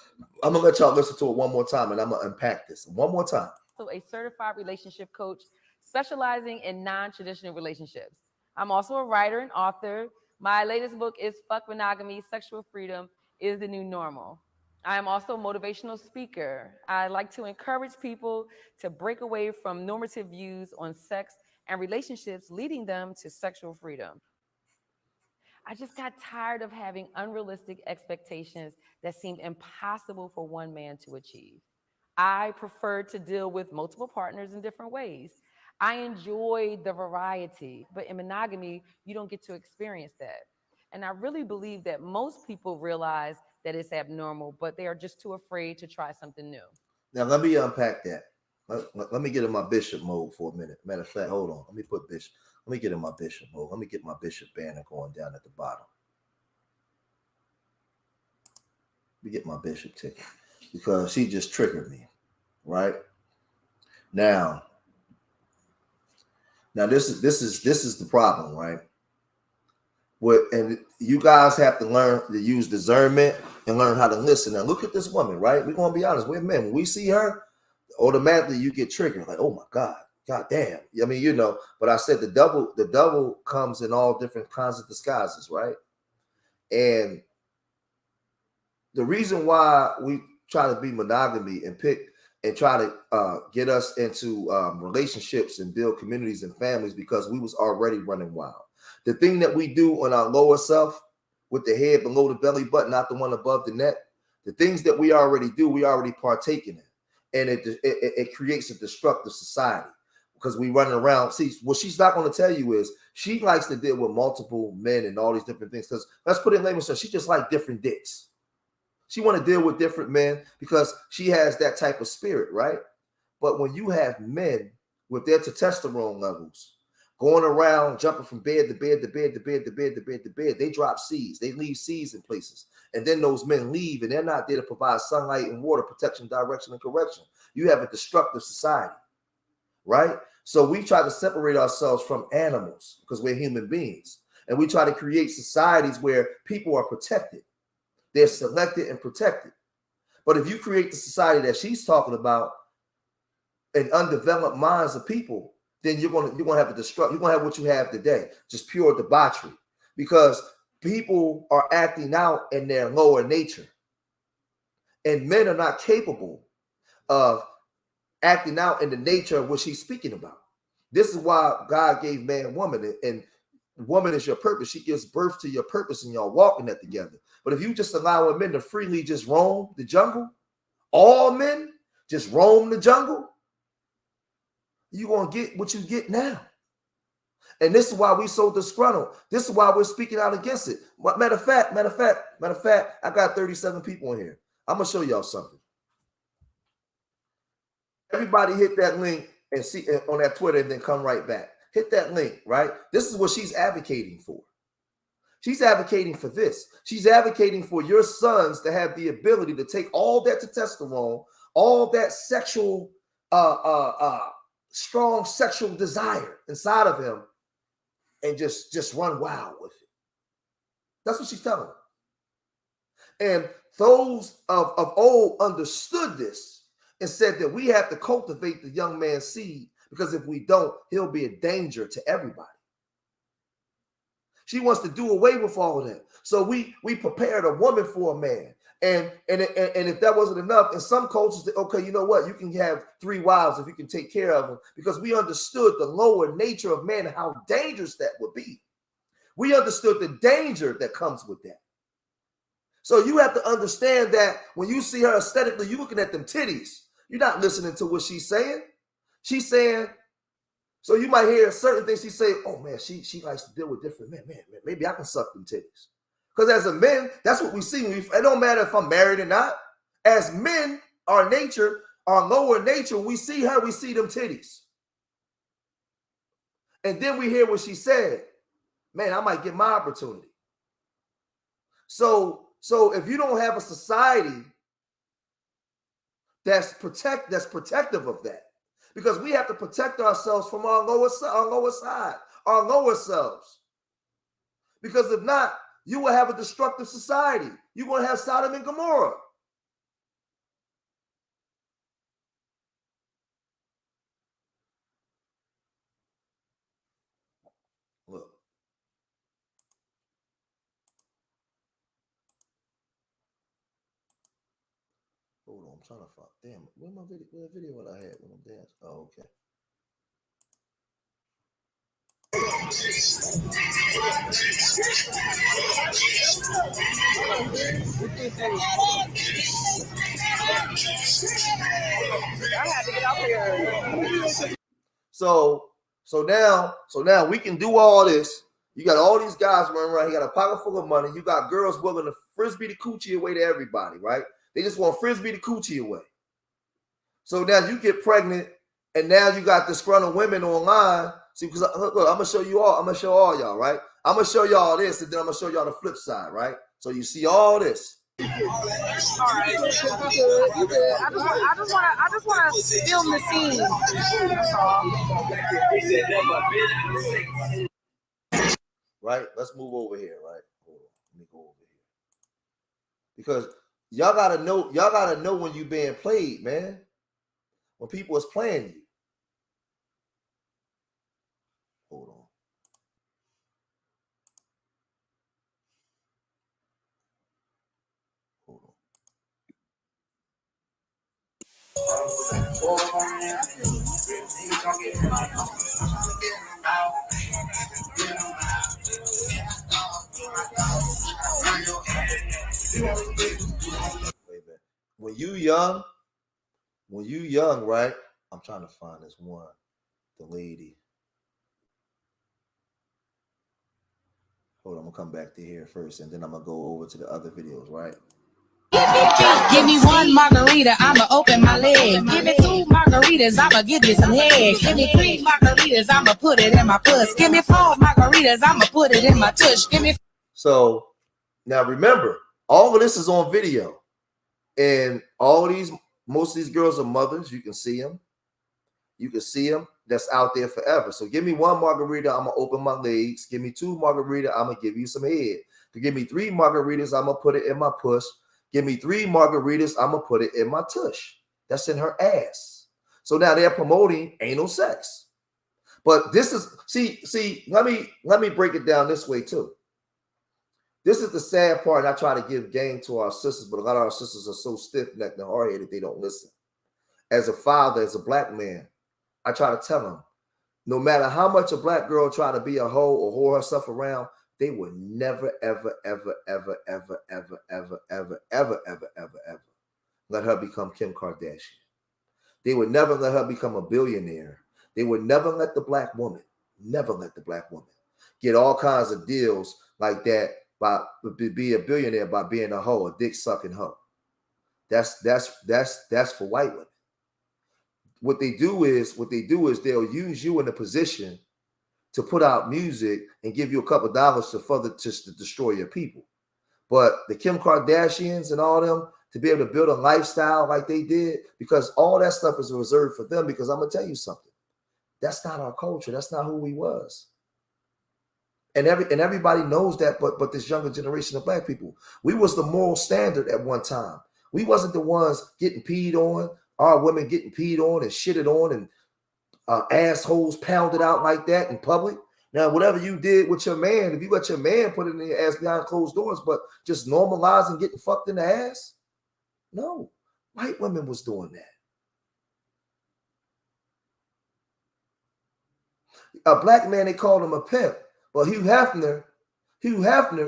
I'm going to let y'all listen to it one more time, and I'm going to unpack this one more time. So, a certified relationship coach specializing in non-traditional relationships. I'm also a writer and author. My latest book is Fuck Monogamy, Sexual Freedom is the New Normal. I am also a motivational speaker. I like to encourage people to break away from normative views on sex and relationships, leading them to sexual freedom. I just got tired of having unrealistic expectations that seemed impossible for one man to achieve. I prefer to deal with multiple partners in different ways. I enjoy the variety, but in monogamy, you don't get to experience that. And I really believe that most people realize that it's abnormal, but they are just too afraid to try something new. Now, let me unpack that. Let me get in my bishop mode for a minute. Matter of fact, hold on. Let me get in my bishop mode. Let me get my bishop banner going down at the bottom. Let me get my bishop ticket, because she just triggered me, right? Now this is the problem, right? And you guys have to learn to use discernment and learn how to listen. Now look at this woman, right? We're gonna be honest, we're men. When we see her, automatically you get triggered, like, oh my God, God damn. I mean, you know, but I said the devil comes in all different kinds of disguises, right? And the reason why we try to be monogamy and try to get us into relationships and build communities and families, because we was already running wild. The thing that we do on our lower self, with the head below the belly button, not the one above the neck, the things that we already do, we already partake in it. And it creates a destructive society, because we running around. See, what she's not going to tell you is she likes to deal with multiple men and all these different things, because let's put it in layman's terms, she just like different dicks. She want to deal with different men because she has that type of spirit, right? But when you have men with their testosterone levels going around, jumping from bed to bed to bed to bed to bed to bed to bed, they drop seeds. They leave seeds in places. And then those men leave, and they're not there to provide sunlight and water, protection, direction, and correction. You have a destructive society, right? So we try to separate ourselves from animals because we're human beings. And we try to create societies where people are protected. They're selected and protected. But if you create the society that she's talking about, and undeveloped minds of people, then you're gonna have you're gonna have what you have today, just pure debauchery, because people are acting out in their lower nature, and men are not capable of acting out in the nature of what she's speaking about. This is why God gave man woman, and woman is your purpose. She gives birth to your purpose, and y'all walking that together. But if you just allow men to freely just roam the jungle, all men just roam the jungle, you're going to get what you get now. And this is why we so disgruntled. This is why we're speaking out against it. Matter of fact, I got 37 people in here. I'm going to show y'all something. Everybody hit that link and see on that Twitter, and then come right back. Hit that link, right? This is what she's advocating for. She's advocating for this. She's advocating for your sons to have the ability to take all that testosterone, all that sexual, strong sexual desire inside of him, and just run wild with it. That's what she's telling them. And those of old understood this and said that we have to cultivate the young man's seed, because if we don't, he'll be a danger to everybody. She wants to do away with all of that. So we prepared a woman for a man. And if that wasn't enough, in some cultures, okay, you know what? You can have 3 wives if you can take care of them, because we understood the lower nature of man and how dangerous that would be. We understood the danger that comes with that. So you have to understand that when you see her aesthetically, you're looking at them titties. You're not listening to what she's saying. She's saying, so you might hear certain things she say, oh man, she likes to deal with different men. Man, maybe I can suck them titties. Because as a man, that's what we see. It don't matter if I'm married or not. As men, our nature, our lower nature, we see her, we see them titties. And then we hear what she said. Man, I might get my opportunity. So if you don't have a society that's protective of that, because we have to protect ourselves from our lower side, our lower selves. Because if not, you will have a destructive society. You're going to have Sodom and Gomorrah. Look. Hold on, I'm trying to find. Damn, where's my video? Where's the video what I had when I'm dancing? Oh, okay. I had to get out there. So now we can do all this. You got all these guys running around. You got a pocket full of money. You got girls willing to frisbee the coochie away to everybody, right? They just want frisbee the coochie away. So now you get pregnant, and now you got disgruntled women online. See, because look, I'm gonna show you all. I'm gonna show all y'all, right? I'm gonna show y'all this, and then I'm gonna show y'all the flip side, right? So you see all this. All right, you good. I just want to film the scene. That's all. Right? Let's move over here, right? Hold on. Let me go over here. Because y'all gotta know when you being played, man. When people is playing you. Hold on. Hold on. Wait a minute. When you young, right? I'm trying to find this one, the lady. Hold on, I'm gonna come back to here first, and then I'm gonna go over to the other videos, right? Give me one margarita, I'ma open my legs. Give me two margaritas, I'ma give you some head. Give me three margaritas, I'ma put it in my puss. Give me four margaritas, I'ma put it in my tush. Give me. So now remember, all of this is on video, and most of these girls are mothers. You can see them. You can see them. That's out there forever. So give me one margarita, I'm gonna open my legs. Give me two margarita, I'm gonna give you some head. To give me three margaritas, I'm gonna put it in my push. Give me three margaritas, I'm gonna put it in my tush. That's in her ass. So now they're promoting anal sex. But this is let me break it down this way too. This is the sad part. I try to give game to our sisters, but a lot of our sisters are so stiff-necked and hard-headed they don't listen. As a father, as a black man, I try to tell them, no matter how much a black girl try to be a hoe or whore herself around, they would never, ever, ever, ever, ever, ever, ever, ever, ever, ever, ever, ever let her become Kim Kardashian. They would never let her become a billionaire. They would never let the black woman get all kinds of deals like that by be a billionaire by being a hoe, a dick sucking hoe. That's for white women. What they do is they'll use you in a position to put out music and give you a couple of dollars to further just to destroy your people. But the Kim Kardashians and all them, to be able to build a lifestyle like they did, because all that stuff is reserved for them. Because I'm gonna tell you something, that's not our culture. That's not who we was. And everybody knows that, but this younger generation of black people, we was the moral standard at one time. We wasn't the ones getting peed on, our women getting peed on and shitted on and assholes pounded out like that in public. Now, whatever you did with your man, if you let your man put it in your ass behind closed doors, but just normalizing getting fucked in the ass, no, white women was doing that. A black man, they called him a pimp, but Hugh Hefner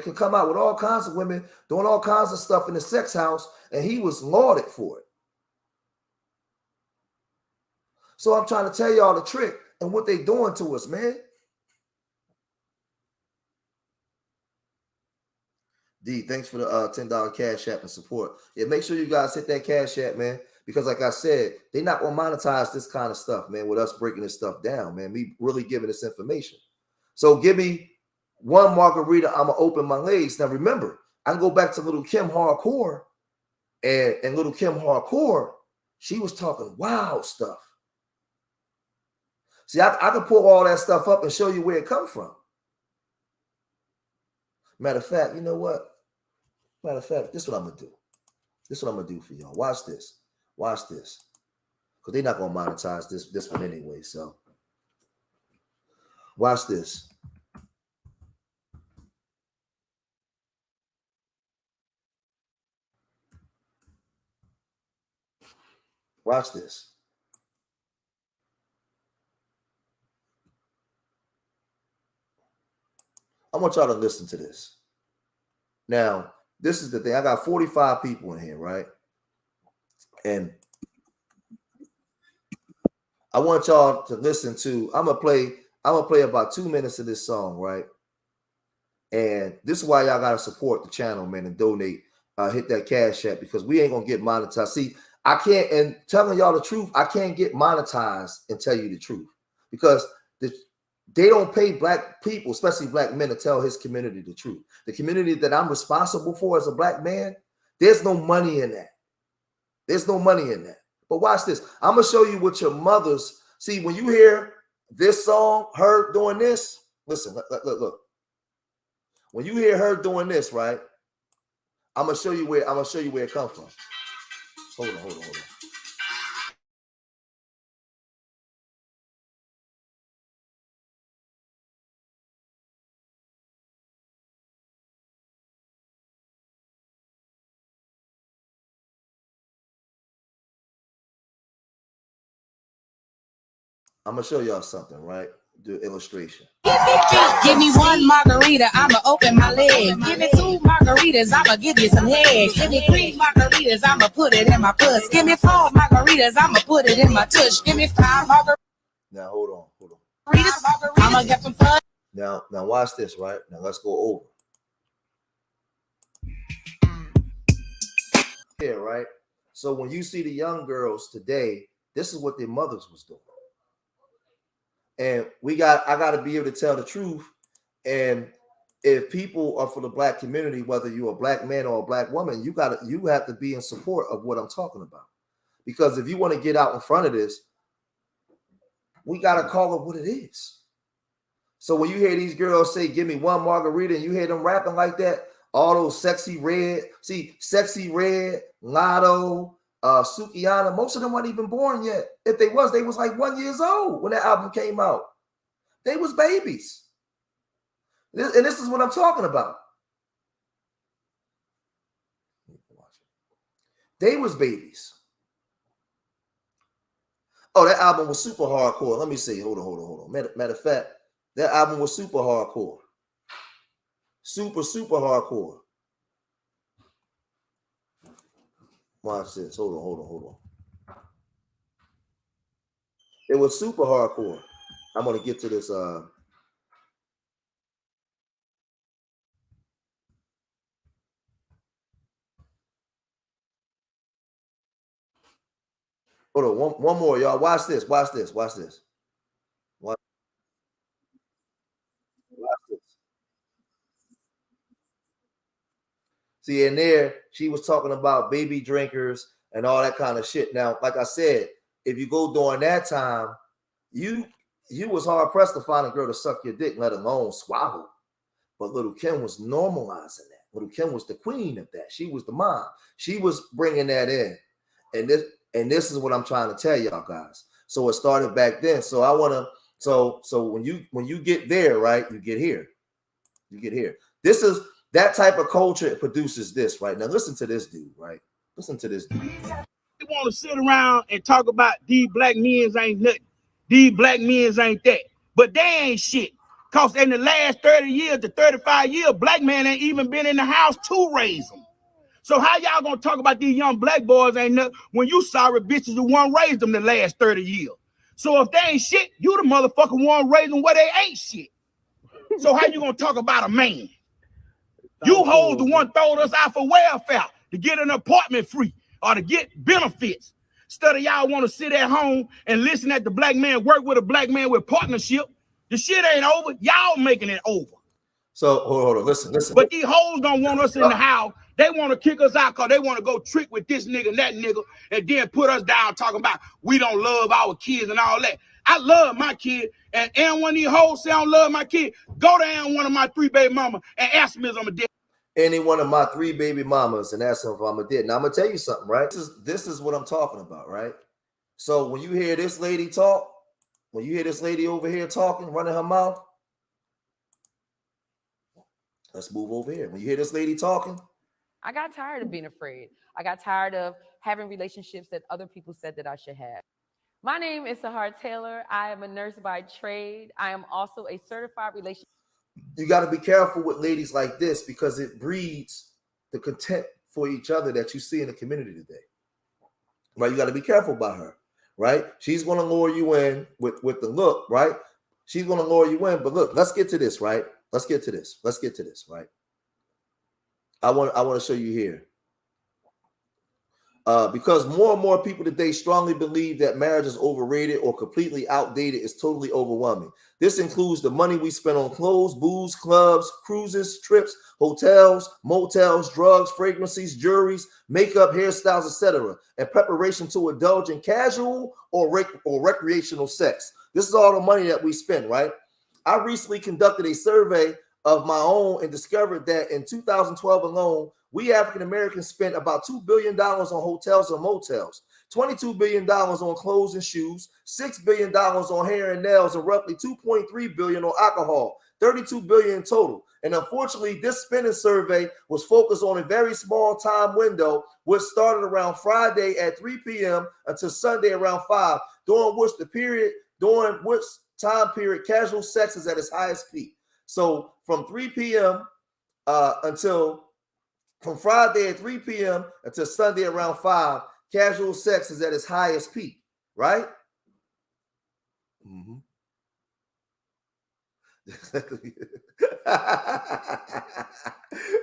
could come out with all kinds of women doing all kinds of stuff in the sex house, and he was lauded for it. So I'm trying to tell y'all the trick and what they doing to us, man. D, thanks for the $10 cash app and support. Yeah, make sure you guys hit that cash app, man. Because like I said, they're not gonna monetize this kind of stuff, man, with us breaking this stuff down, man. We really giving this information. So give me one margarita, I'm gonna open my legs. Now remember, I can go back to little Kim Hardcore, and little Kim Hardcore, she was talking wild stuff. See, I can pull all that stuff up and show you where it comes from. Matter of fact, you know what? Matter of fact, this is what I'm gonna do. This is what I'm gonna do for y'all. Watch this. Watch this. Because they're not gonna monetize this one anyway. So watch this. Watch this. I want y'all to listen to this. Now, this is the thing. I got 45 people in here, right? And I want y'all to listen to. I'm gonna play about 2 minutes of this song, right? And this is why y'all gotta support the channel, man, and donate. Hit that cash app because we ain't gonna get monetized. See, I can't, and telling y'all the truth, I can't get monetized and tell you the truth because they don't pay black people, especially black men, to tell his community the truth. The community that I'm responsible for as a black man, there's no money in that. There's no money in that. But watch this. I'm gonna show you what your mothers see when you hear this song, her doing this. Listen, look. When you hear her doing this, right? I'm gonna show you where it comes from. Hold on. I'm gonna show y'all something, right? Do illustration. Give me one margarita, I'ma open my leg. Give me two margaritas, I'ma give you some head. Give me three margaritas, I'ma put it in my puss. Give me four margaritas, I'ma put it in my tush. Give me five margaritas. Now hold on. I'ma get some fun. Now watch this, right? Now let's go over. Yeah, right. So when you see the young girls today, this is what their mothers was doing. And I got to be able to tell the truth. And if people are for the black community, whether you're a black man or a black woman, you have to be in support of what I'm talking about. Because if you want to get out in front of this, we got to call it what it is. So when you hear these girls say, give me one margarita, and you hear them rapping like that, all those Sexy Red, Lotto, Sukihana, most of them weren't even born yet. If they was like 1 year old when that album came out. They was babies. And this is what I'm talking about. They was babies. Oh, that album was super hardcore. Let me see. Hold on. Matter of fact, that album was super hardcore. Super hardcore. Watch this. Hold on. It was super hardcore. I'm gonna get to this. Hold on. One more, y'all. Watch this. Watch this. See, in there, she was talking about baby drinkers and all that kind of shit. Now, like I said, if you go during that time, you was hard pressed to find a girl to suck your dick, let alone swallow. But Little Kim was normalizing that. Little Kim was the queen of that. She was the mom. She was bringing that in, and this is what I'm trying to tell y'all guys. So it started back then. So I want to. So when you get there, right, you get here. This is that type of culture. It produces this, right? Now listen to this dude, right? Listen to this dude. They want to sit around and talk about these black men ain't nothing. These black men ain't that. But they ain't shit. Because in the last 30 years to 35 years, black men ain't even been in the house to raise them. So how y'all gonna talk about these young black boys ain't nothing when you sorry bitches who won't raise them the last 30 years? So if they ain't shit, you the motherfucker won't raise them where they ain't shit. So how you gonna talk about a man? You hold the one throwed us out for welfare to get an apartment free or to get benefits. Instead of y'all want to sit at home and listen at the black man work with a black man with partnership. The shit ain't over. Y'all making it over. So hold on, listen. But these hoes don't want us in the house. They want to kick us out because they want to go trick with this nigga and that nigga and then put us down talking about we don't love our kids and all that. I love my kid, and one of these hoes say I don't love my kid. Go down one of my 3 baby mama and ask me if I'm a dick. Any one of my 3 baby mamas and ask them if I'm a dick. Now I'm gonna tell you something, right? This is what I'm talking about, right? So when you hear this lady talk, when you hear this lady over here talking, running her mouth, let's move over here. When you hear this lady talking, I got tired of being afraid. I got tired of having relationships that other people said that I should have. My name is Sahar Taylor. I am a nurse by trade. I am also a certified relationship. you got to be careful with ladies like this because it breeds the contempt for each other that you see in the community today. Right? You got to be careful about her. Right? She's going to lure you in with the look. Right? She's going to lure you in. But look, let's get to this. Right? Let's get to this. Right? I want to show you here. Because more and more people today strongly believe that marriage is overrated or completely outdated is totally overwhelming. This includes the money we spend on clothes, booze, clubs, cruises, trips, hotels, motels, drugs, fragrances, jewelries, makeup, hairstyles, etc., in preparation to indulge in casual or recreational sex. This is all the money that we spend, right? I recently conducted a survey of my own and discovered that in 2012 alone, we African Americans spent about $2 billion on hotels and motels, $22 billion on clothes and shoes, $6 billion on hair and nails, and roughly $2.3 billion on alcohol, $32 billion in total. And unfortunately, this spending survey was focused on a very small time window, which started around Friday at 3 p.m. until Sunday around 5, during which during which time period casual sex is at its highest peak. So from 3 p.m. From Friday at 3 p.m. until Sunday around 5, casual sex is at its highest peak, right? Mm-hmm.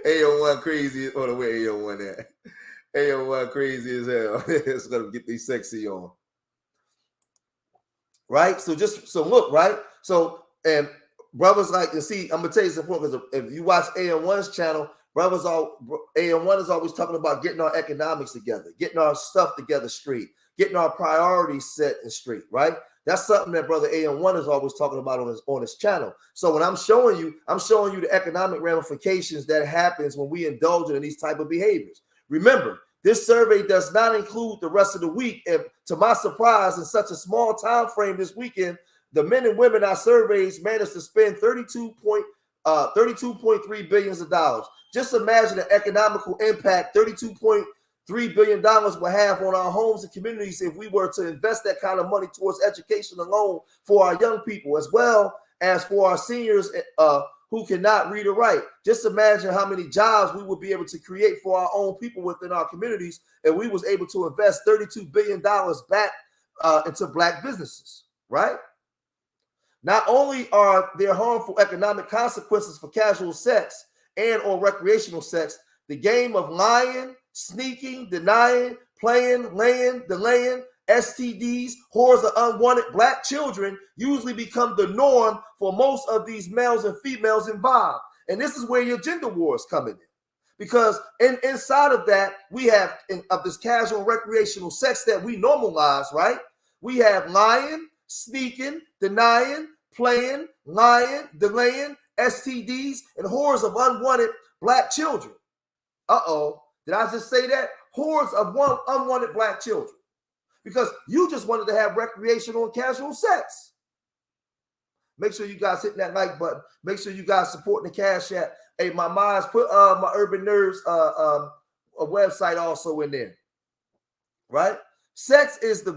AO1 crazy on the way. AO1 at. AO1 crazy as hell. It's gonna get these sexy on. Right? So look, right? So and brothers like to see, I'm gonna tell you something because if you watch AM1's channel, AM1 is always talking about getting our economics together, getting our stuff together straight, getting our priorities set and straight, right? That's something that brother AM1 is always talking about on his channel. So when I'm showing you the economic ramifications that happens when we indulge in these type of behaviors. Remember, this survey does not include the rest of the week. And to my surprise, in such a small time frame this weekend, the men and women I surveyed managed to spend $32.3 billion. Just imagine the economical impact $32.3 billion will have on our homes and communities if we were to invest that kind of money towards education alone for our young people, as well as for our seniors who cannot read or write. Just imagine how many jobs we would be able to create for our own people within our communities if we was able to invest $32 billion back into Black businesses, right? Not only are there harmful economic consequences for casual sex and or recreational sex, the game of lying, sneaking, denying, playing, laying, delaying, STDs, whores of unwanted Black children usually become the norm for most of these males and females involved. And this is where your gender wars come in. Because inside of that, we have of this casual recreational sex that we normalize, right? We have lying, sneaking, denying, playing, lying, delaying, STDs, and hordes of unwanted Black children. Uh-oh. Did I just say that? Hordes of unwanted Black children. Because you just wanted to have recreational and casual sex. Make sure you guys hit that like button. Make sure you guys supporting the Cash App. Hey, my minds, put my Urban Nerds a website also in there. Right? Sex is the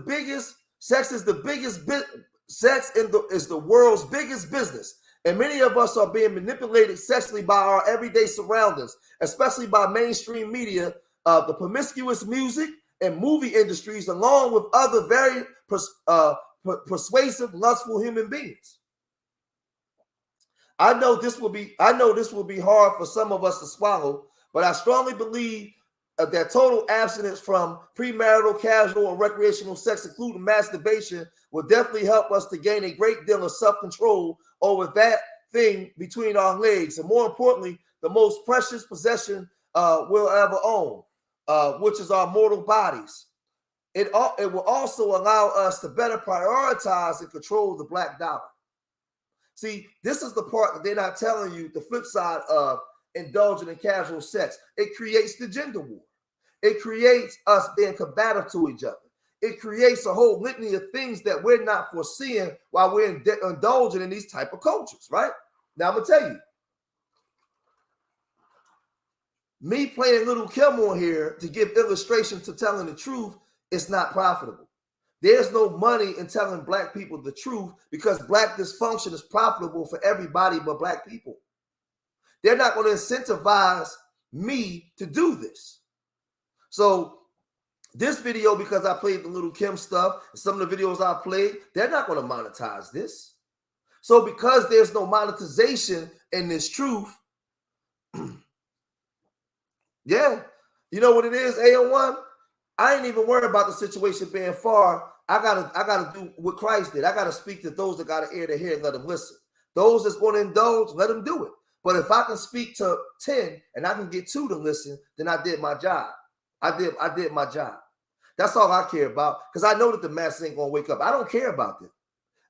world's biggest business. And many of us are being manipulated sexually by our everyday surroundings, especially by mainstream media, the promiscuous music and movie industries, along with other very persuasive, lustful human beings. I know this will be hard for some of us to swallow, but I strongly believe that total abstinence from premarital, casual, or recreational sex, including masturbation, will definitely help us to gain a great deal of self-control over that thing between our legs, and more importantly, the most precious possession we'll ever own, which is our mortal bodies. It will also allow us to better prioritize and control the Black dollar. See, this is the part that they're not telling you, the flip side of indulging in casual sex. It creates the gender war. It creates us being combative to each other. It creates a whole litany of things that we're not foreseeing while we're indulging in these type of cultures, right? Now, I'm going to tell you, me playing Little Kim on here to give illustration to telling the truth is not profitable. There's no money in telling Black people the truth because Black dysfunction is profitable for everybody but Black people. They're not going to incentivize me to do this. So this video, because I played the Little Kim stuff, some of the videos I played, they're not going to monetize this. So because there's no monetization in this truth, yeah, you know what it is, AO1? I ain't even worried about the situation being far. I gotta do what Christ did. I gotta speak to those that got an ear to hear and let them listen. Those that's going to indulge, let them do it. But if I can speak to 10 and I can get 2 to listen, then I did my job. I did my job. That's all I care about, because I know that the masses ain't gonna wake up. I don't care about them.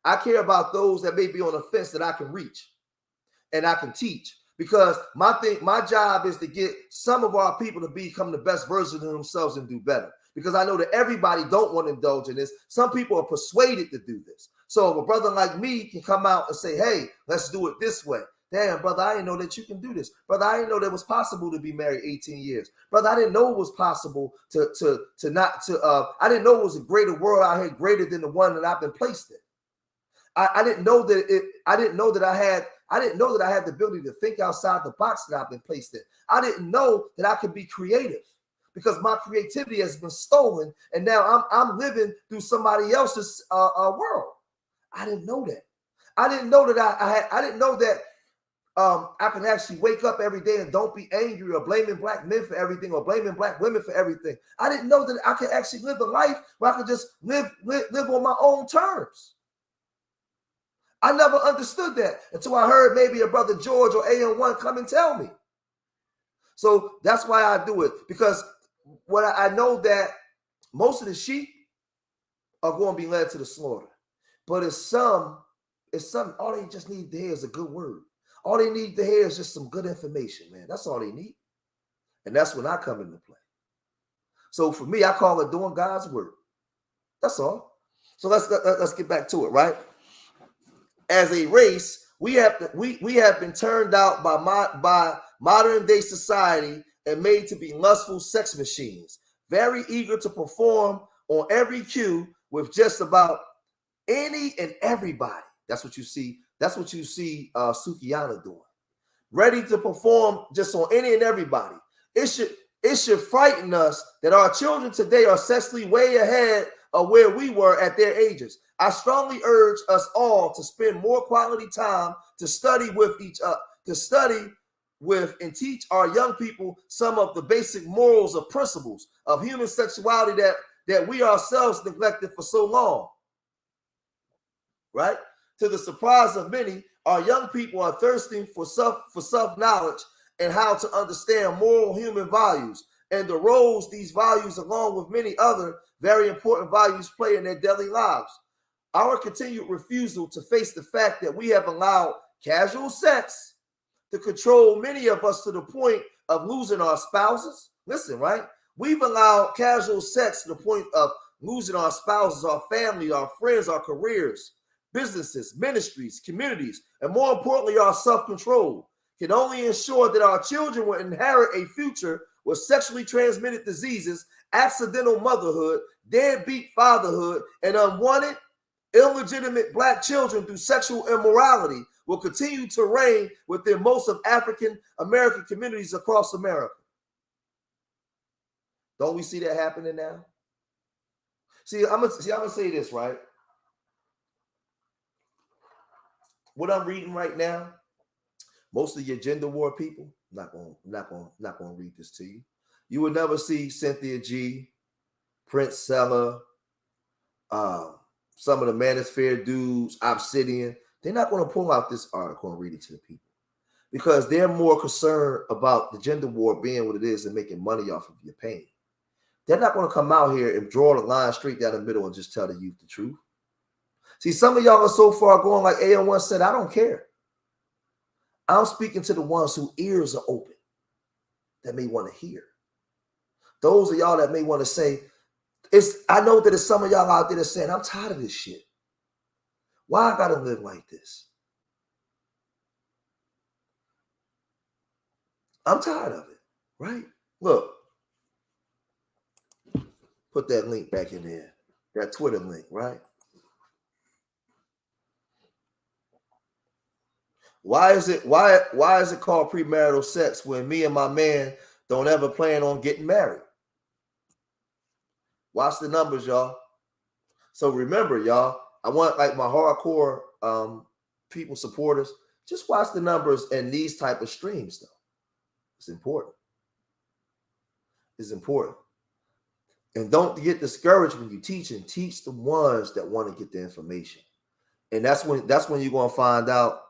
I care about those that may be on the fence that I can reach and I can teach. Because my job is to get some of our people to become the best version of themselves and do better. Because I know that everybody don't want to indulge in this. Some people are persuaded to do this. So if a brother like me can come out and say, hey, let's do it this way. Damn, brother, I didn't know that you can do this. Brother, I didn't know that it was possible to be married 18 years. Brother, I didn't know it was possible I didn't know it was a greater world out here, greater than the one that I've been placed in. I didn't know that I didn't know that I had the ability to think outside the box that I've been placed in. I didn't know that I could be creative because my creativity has been stolen, and now I'm living through somebody else's world. I didn't know that. I didn't know that I didn't know that I can actually wake up every day and don't be angry or blaming black men for everything or blaming black women for everything. I didn't know that I could actually live a life where I could just live on my own terms. I never understood that until I heard maybe a brother George or AM1 come and tell me. So that's why I do it, because what I know that most of the sheep are going to be led to the slaughter. But it's some, all they just need to hear is a good word. All they need to hear is just some good information, man. That's all they need. And that's when I come into play. So for me, I call it doing God's work. That's all. So let's get back to it, right? As a race, we have been turned out by modern day society and made to be lustful sex machines, very eager to perform on every cue with just about any and everybody. That's what you see. That's what you see Sukiyana doing. Ready to perform just on any and everybody. It should frighten us that our children today are sexually way ahead of where we were at their ages. I strongly urge us all to spend more quality time to study with and teach our young people some of the basic morals or principles of human sexuality that we ourselves neglected for so long. Right? To the surprise of many, our young people are thirsting for self-knowledge and how to understand moral human values and the roles these values, along with many other very important values, play in their daily lives. Our continued refusal to face the fact that we have allowed casual sex to control many of us to the point of losing our spouses. Listen, right? We've allowed casual sex to the point of losing our spouses, our family, our friends, our careers, businesses, ministries, communities, and more importantly, our self-control can only ensure that our children will inherit a future with sexually transmitted diseases, accidental motherhood, deadbeat fatherhood, and unwanted, illegitimate black children through sexual immorality will continue to reign within most of African American communities across America. Don't we see that happening now? See, I'm gonna say this, right? What I'm reading right now, most of your gender war people, not gonna read this to you. You will never see Cynthia G, Prince Seller, some of the Manosphere dudes, Obsidian. They're not going to pull out this article and read it to the people because they're more concerned about the gender war being what it is and making money off of your pain. They're not going to come out here and draw the line straight down the middle and just tell the youth the truth. See, some of y'all are so far going, like AM1 said, I don't care. I'm speaking to the ones whose ears are open that may want to hear. Those of y'all that may want to say, I know that there's some of y'all out there that saying, I'm tired of this shit. Why I gotta live like this? I'm tired of it, right? Look, put that link back in there, that Twitter link, right? Why is it called premarital sex when me and my man don't ever plan on getting married? Watch the numbers, y'all. So remember, y'all, I want like my hardcore people, supporters, just watch the numbers in these type of streams, though. It's important. It's important. And don't get discouraged when you teach, and teach the ones that want to get the information. And that's when you're going to find out.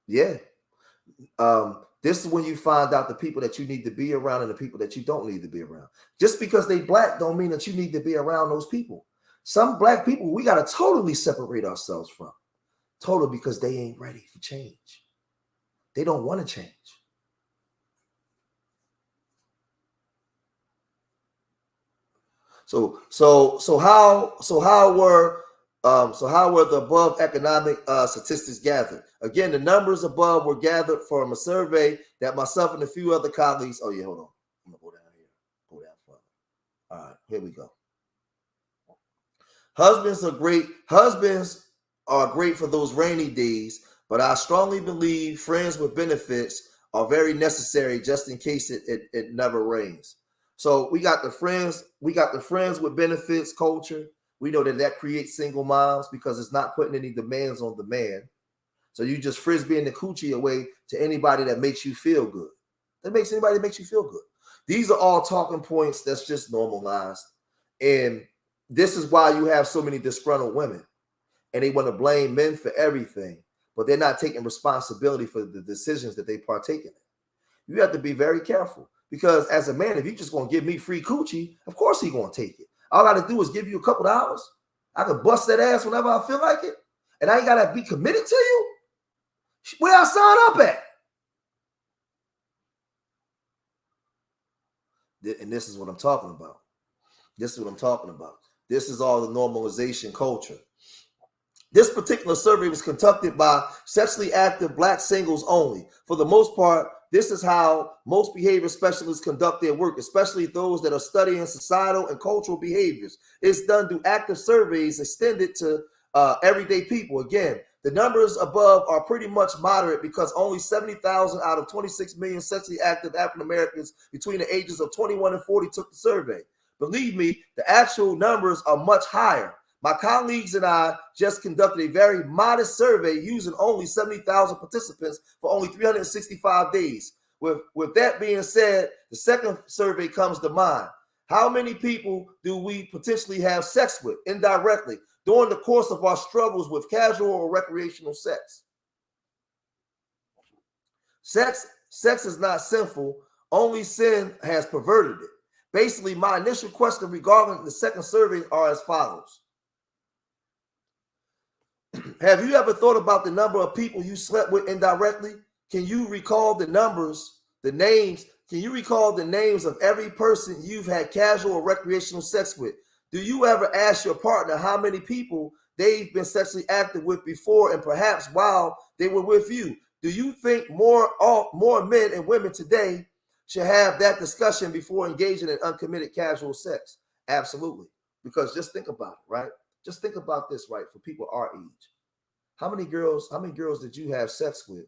Yeah. This is when you find out the people that you need to be around and the people that you don't need to be around. Just because they black don't mean that you need to be around those people. Some black people we got to totally separate ourselves from. Totally, because they ain't ready for change. They don't want to change. So how were the above economic statistics gathered? Again, the numbers above were gathered from a survey that myself and a few other colleagues. Oh yeah, hold on. I'm gonna go down here. Go down further. All right, here we go. Husbands are great. Husbands are great for those rainy days, but I strongly believe friends with benefits are very necessary just in case it never rains. So we got the friends with benefits culture. We know that creates single moms because it's not putting any demands on the man. So you just frisbeeing the coochie away to anybody that makes you feel good. That makes anybody that makes you feel good. These are all talking points that's just normalized. And this is why you have so many disgruntled women. And they want to blame men for everything, but they're not taking responsibility for the decisions that they partake in. You have to be very careful because as a man, if you're just going to give me free coochie, of course he's going to take it. All I got to do is give you a couple of hours. I can bust that ass whenever I feel like it. And I ain't got to be committed to you. Where I sign up at? And this is what I'm talking about. This is what I'm talking about. This is all the normalization culture. This particular survey was conducted by sexually active Black singles only. For the most part, this is how most behavior specialists conduct their work, especially those that are studying societal and cultural behaviors. It's done through active surveys extended to everyday people. Again, the numbers above are pretty much moderate because only 70,000 out of 26 million sexually active African Americans between the ages of 21 and 40 took the survey. Believe me, the actual numbers are much higher. My colleagues and I just conducted a very modest survey using only 70,000 participants for only 365 days. With that being said, the second survey comes to mind. How many people do we potentially have sex with indirectly during the course of our struggles with casual or recreational sex? Sex is not sinful. Only sin has perverted it. Basically, my initial question regarding the second survey are as follows. Have you ever thought about the number of people you slept with indirectly? Can you recall the numbers, the names? Can you recall the names of every person you've had casual or recreational sex with? Do you ever ask your partner how many people they've been sexually active with before and perhaps while they were with you? Do you think more men and women today should have that discussion before engaging in uncommitted casual sex? Absolutely. Because just think about it, right? Just think about this, right? For people our age, how many girls did you have sex with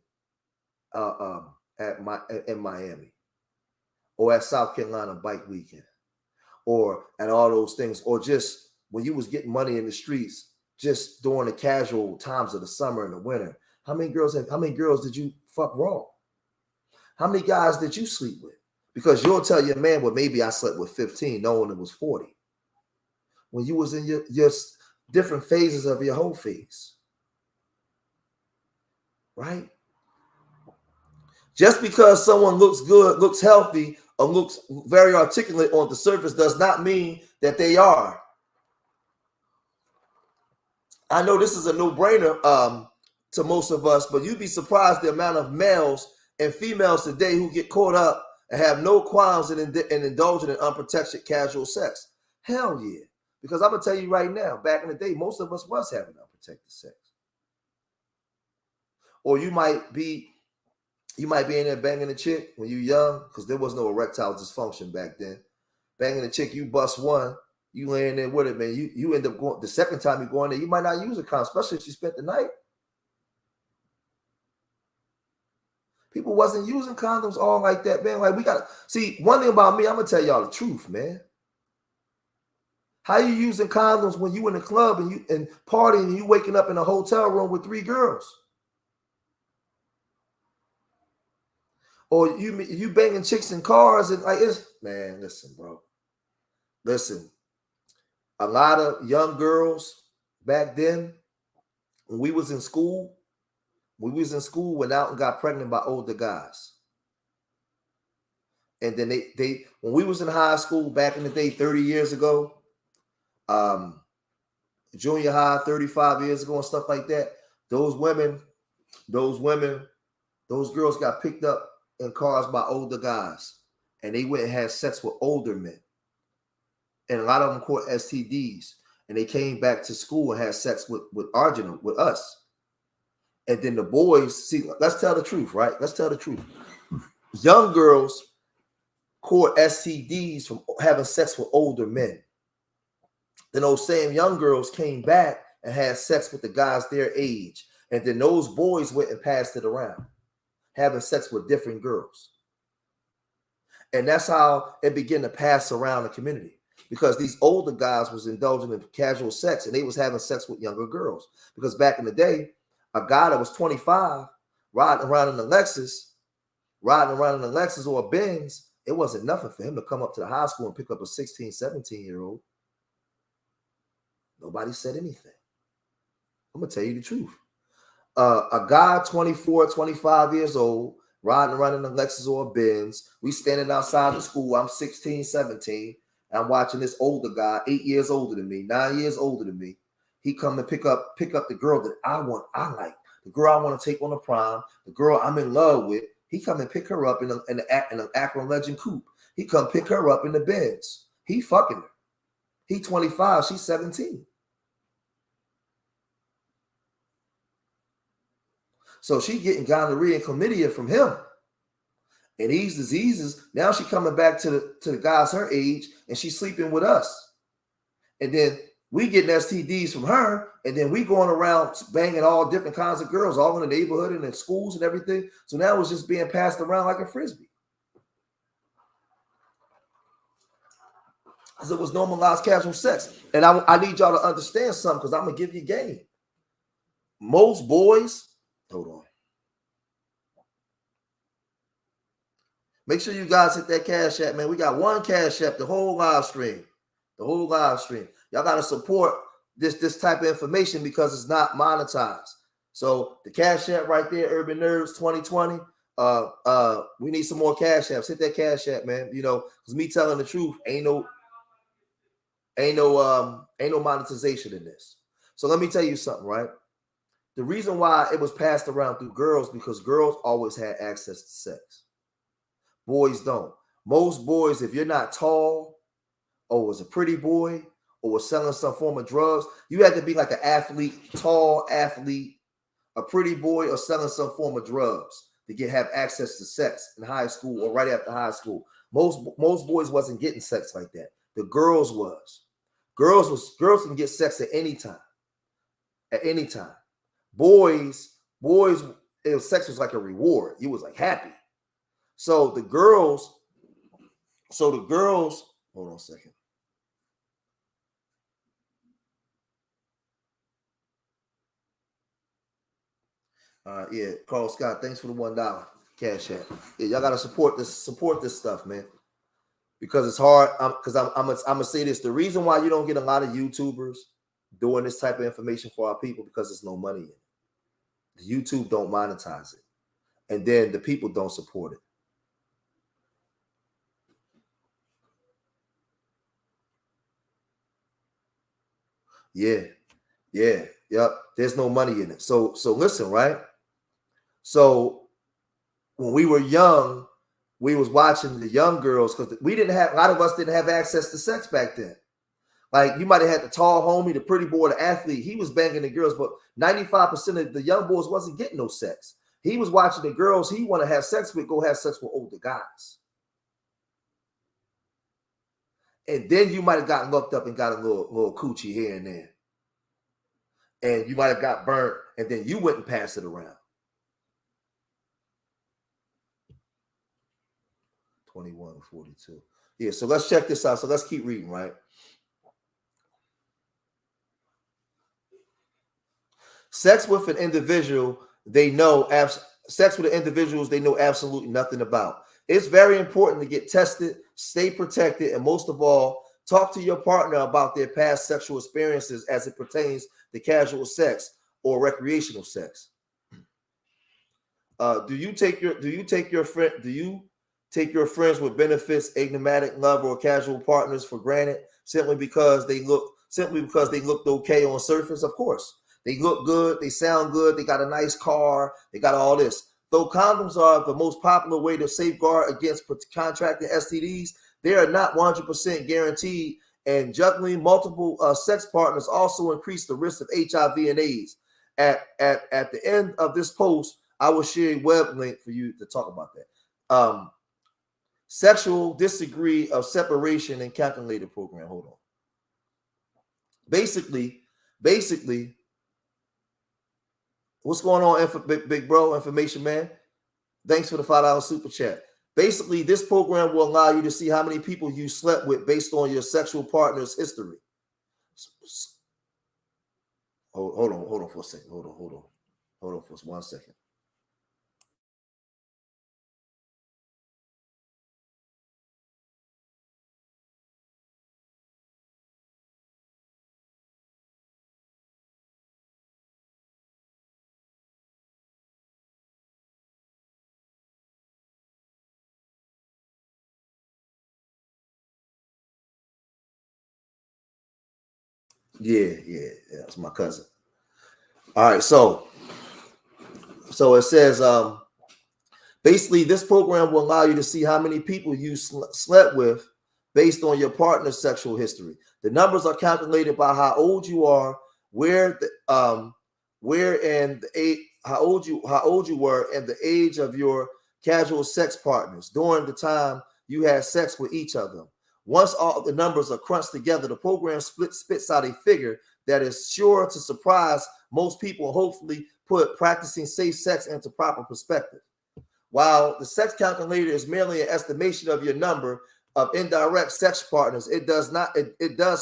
in Miami or at South Carolina bike weekend or at all those things, or just when you was getting money in the streets, just during the casual times of the summer and the winter? How many girls did you fuck raw? How many guys did you sleep with? Because you'll tell your man, well, maybe I slept with 15, knowing it was 40. When you was in your different phases of your whole phase, right? Just because someone looks good, looks healthy, or looks very articulate on the surface does not mean that they are. I know this is a no-brainer to most of us, but you'd be surprised the amount of males and females today who get caught up and have no qualms in indulging in unprotected casual sex. Hell yeah. Because I'm going to tell you right now, back in the day, most of us was having unprotected sex. Or you might be in there banging a chick when you're young, because there was no erectile dysfunction back then. Banging a chick, you bust one, you laying there with it, man. You end up going, the second time you go in there, you might not use a condom, especially if you spent the night. People wasn't using condoms all like that, man. Like, we got to see, one thing about me, I'm going to tell y'all the truth, man. How you using condoms when you in the club and partying and you waking up in a hotel room with 3 girls? Or you banging chicks in cars and like, it's, man, listen, bro. Listen, a lot of young girls back then, when we was in school, went out and got pregnant by older guys. And then they when we was in high school back in the day, 30 years ago, junior high, 35 years ago and stuff like that, those girls got picked up in cars by older guys, and they went and had sex with older men, and a lot of them caught STDs, and they came back to school and had sex with us. And then the boys, see, let's tell the truth, right? Let's tell the truth. Young girls caught STDs from having sex with older men. Then those same young girls came back and had sex with the guys their age. And then those boys went and passed it around, having sex with different girls. And that's how it began to pass around the community, because these older guys was indulging in casual sex and they was having sex with younger girls. Because back in the day, a guy that was 25 riding around in a Lexus or a Benz, it wasn't nothing for him to come up to the high school and pick up a 16, 17-year-old. Nobody said anything. I'm going to tell you the truth. A guy 24, 25 years old, riding around in a Lexus or a Benz, we standing outside the school, I'm 16, 17, and I'm watching this older guy, 8 years older than me, 9 years older than me. He come and pick up the girl that I like, the girl I want to take on the prom, the girl I'm in love with. He come and pick her up in an Akron Legend coupe. He come pick her up in the Benz. He fucking her. He 25, she's 17. So she getting gonorrhea and chlamydia from him. And these diseases, now she coming back to the guys her age, and she's sleeping with us. And then we getting STDs from her, and then we going around banging all different kinds of girls, all in the neighborhood and in schools and everything. So now it's just being passed around like a Frisbee. Because it was normalized casual sex. And I need y'all to understand something, because I'm going to give you game. Most boys, hold on. Make sure you guys hit that Cash App, man. We got one Cash App, the whole live stream. Y'all got to support this type of information because it's not monetized. So the Cash App right there, Urban Nerds 2020. We need some more Cash Apps. Hit that Cash App, man. You know, because me telling the truth, ain't no monetization in this. So let me tell you something, right? The reason why it was passed around through girls, because girls always had access to sex. Boys don't. Most boys, if you're not tall or was a pretty boy or was selling some form of drugs, you had to be like an athlete, tall athlete, a pretty boy, or selling some form of drugs to have access to sex in high school or right after high school. Most boys wasn't getting sex like that. The girls was. Girls can get sex at any time. At any time. Boys, sex was like a reward. You was like happy. So the girls, hold on a second. Yeah, Carl Scott, thanks for the $1 Cash App. Yeah, y'all gotta support this stuff, man. Because it's hard. Because I'm gonna say this: the reason why you don't get a lot of YouTubers doing this type of information for our people, because there's no money in it. The YouTube don't monetize it, and then the people don't support it. Yep. There's no money in it. So listen, right? So when we were young, we was watching the young girls, because a lot of us didn't have access to sex back then. Like, you might have had the tall homie, the pretty boy, the athlete. He was banging the girls, but 95% of the young boys wasn't getting no sex. He was watching the girls he want to have sex with go have sex with older guys. And then you might have gotten looked up and got a little coochie here and there. And you might have got burnt, and then you wouldn't pass it around. 21:42. Yeah, so let's check this out. So let's keep reading, right? Sex with individuals they know absolutely nothing about. It's very important to get tested, stay protected, and most of all, talk to your partner about their past sexual experiences as it pertains to casual sex or recreational sex. Do you take your friends with benefits, enigmatic love, or casual partners for granted simply because they looked okay on surface? Of course. They look good, they sound good, they got a nice car, they got all this. Though condoms are the most popular way to safeguard against contracting STDs, they are not 100% guaranteed, and juggling multiple sex partners also increase the risk of HIV and AIDS. At the end of this post, I will share a web link for you to talk about that. Sexual Disagree of Separation and Calculator Program. Hold on. basically, what's going on, big bro, information man? Thanks for the $5 super chat. Basically, this program will allow you to see how many people you slept with based on your sexual partner's history. Hold on for a second. Hold on for 1 second. Yeah, that's my cousin. All right, so it says basically this program will allow you to see how many people you slept with based on your partner's sexual history. The numbers are calculated by how old you are, where and the age, how old you were, and the age of your casual sex partners during the time you had sex with each of them. Once all the numbers are crunched together, the program spits out a figure that is sure to surprise most people and hopefully put practicing safe sex into proper perspective. While the sex calculator is merely an estimation of your number of indirect sex partners, it does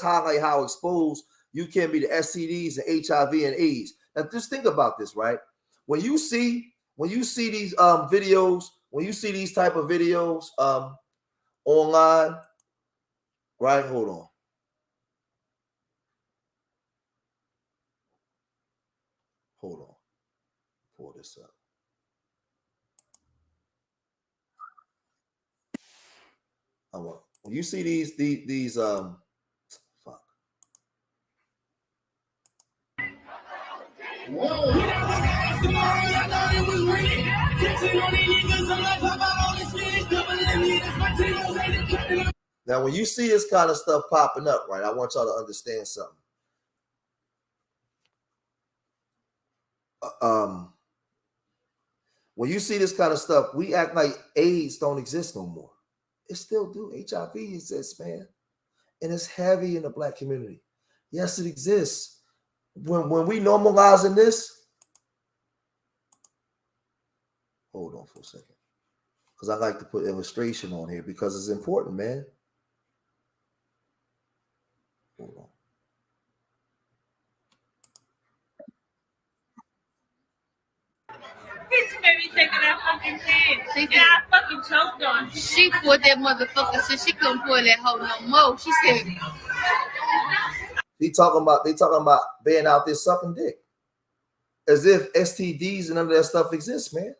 highlight how exposed you can be to STDs and HIV and AIDS. Now, just think about this, right? When you see these videos, when you see these type of videos online, right? Hold on. Pull this up. When you see these fuck. Now, when you see this kind of stuff popping up, right, I want y'all to understand something. When you see this kind of stuff, we act like AIDS don't exist no more. It still do. HIV exists, man, and it's heavy in the Black community. Yes, it exists. When we normalizing this, hold on for a second, because I like to put illustration on here because it's important, man. Hold on. Bitch made me taking that fucking thing. And I fucking choked on. She pulled that motherfucker so she couldn't pull that hoe no more. She said, they talking about being out there sucking dick. As if STDs and none of that stuff exists, man.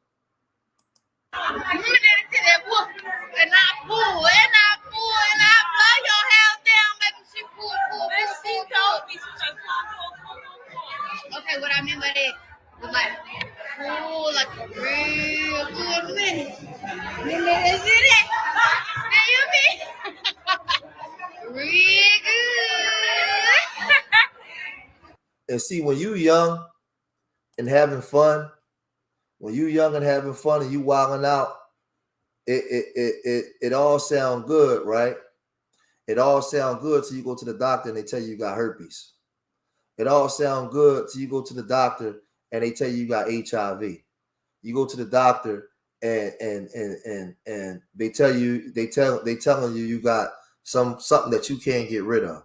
and I pull, and I blow your hair down, baby. She pull. She told me, okay, what I mean by that was like, pull like a real good minute. Now you mean? Real good. And see, when you young and having fun, and you wilding out, it all sound good, right? It all sound good till you go to the doctor and they tell you got herpes. It all sound good till you go to the doctor and they tell you got HIV. You go to the doctor and they telling you you got something that you can't get rid of.